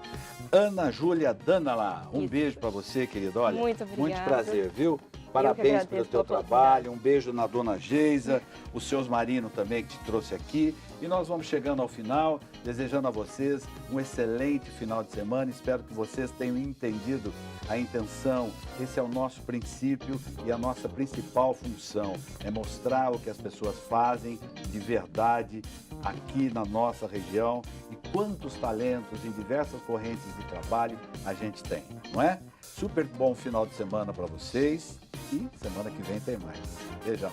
Ana Júlia Danala, um beijo para você, querida. Olha, muito obrigada. Muito prazer, viu? Parabéns pelo teu trabalho, um beijo na dona Geisa, o seu Marino também que te trouxe aqui. E nós vamos chegando ao final, desejando a vocês um excelente final de semana. Espero que vocês tenham entendido a intenção. Esse é o nosso princípio e a nossa principal função, é mostrar o que as pessoas fazem de verdade aqui na nossa região e quantos talentos em diversas correntes de trabalho a gente tem, não é? Super bom final de semana para vocês e semana que vem tem mais. Beijão.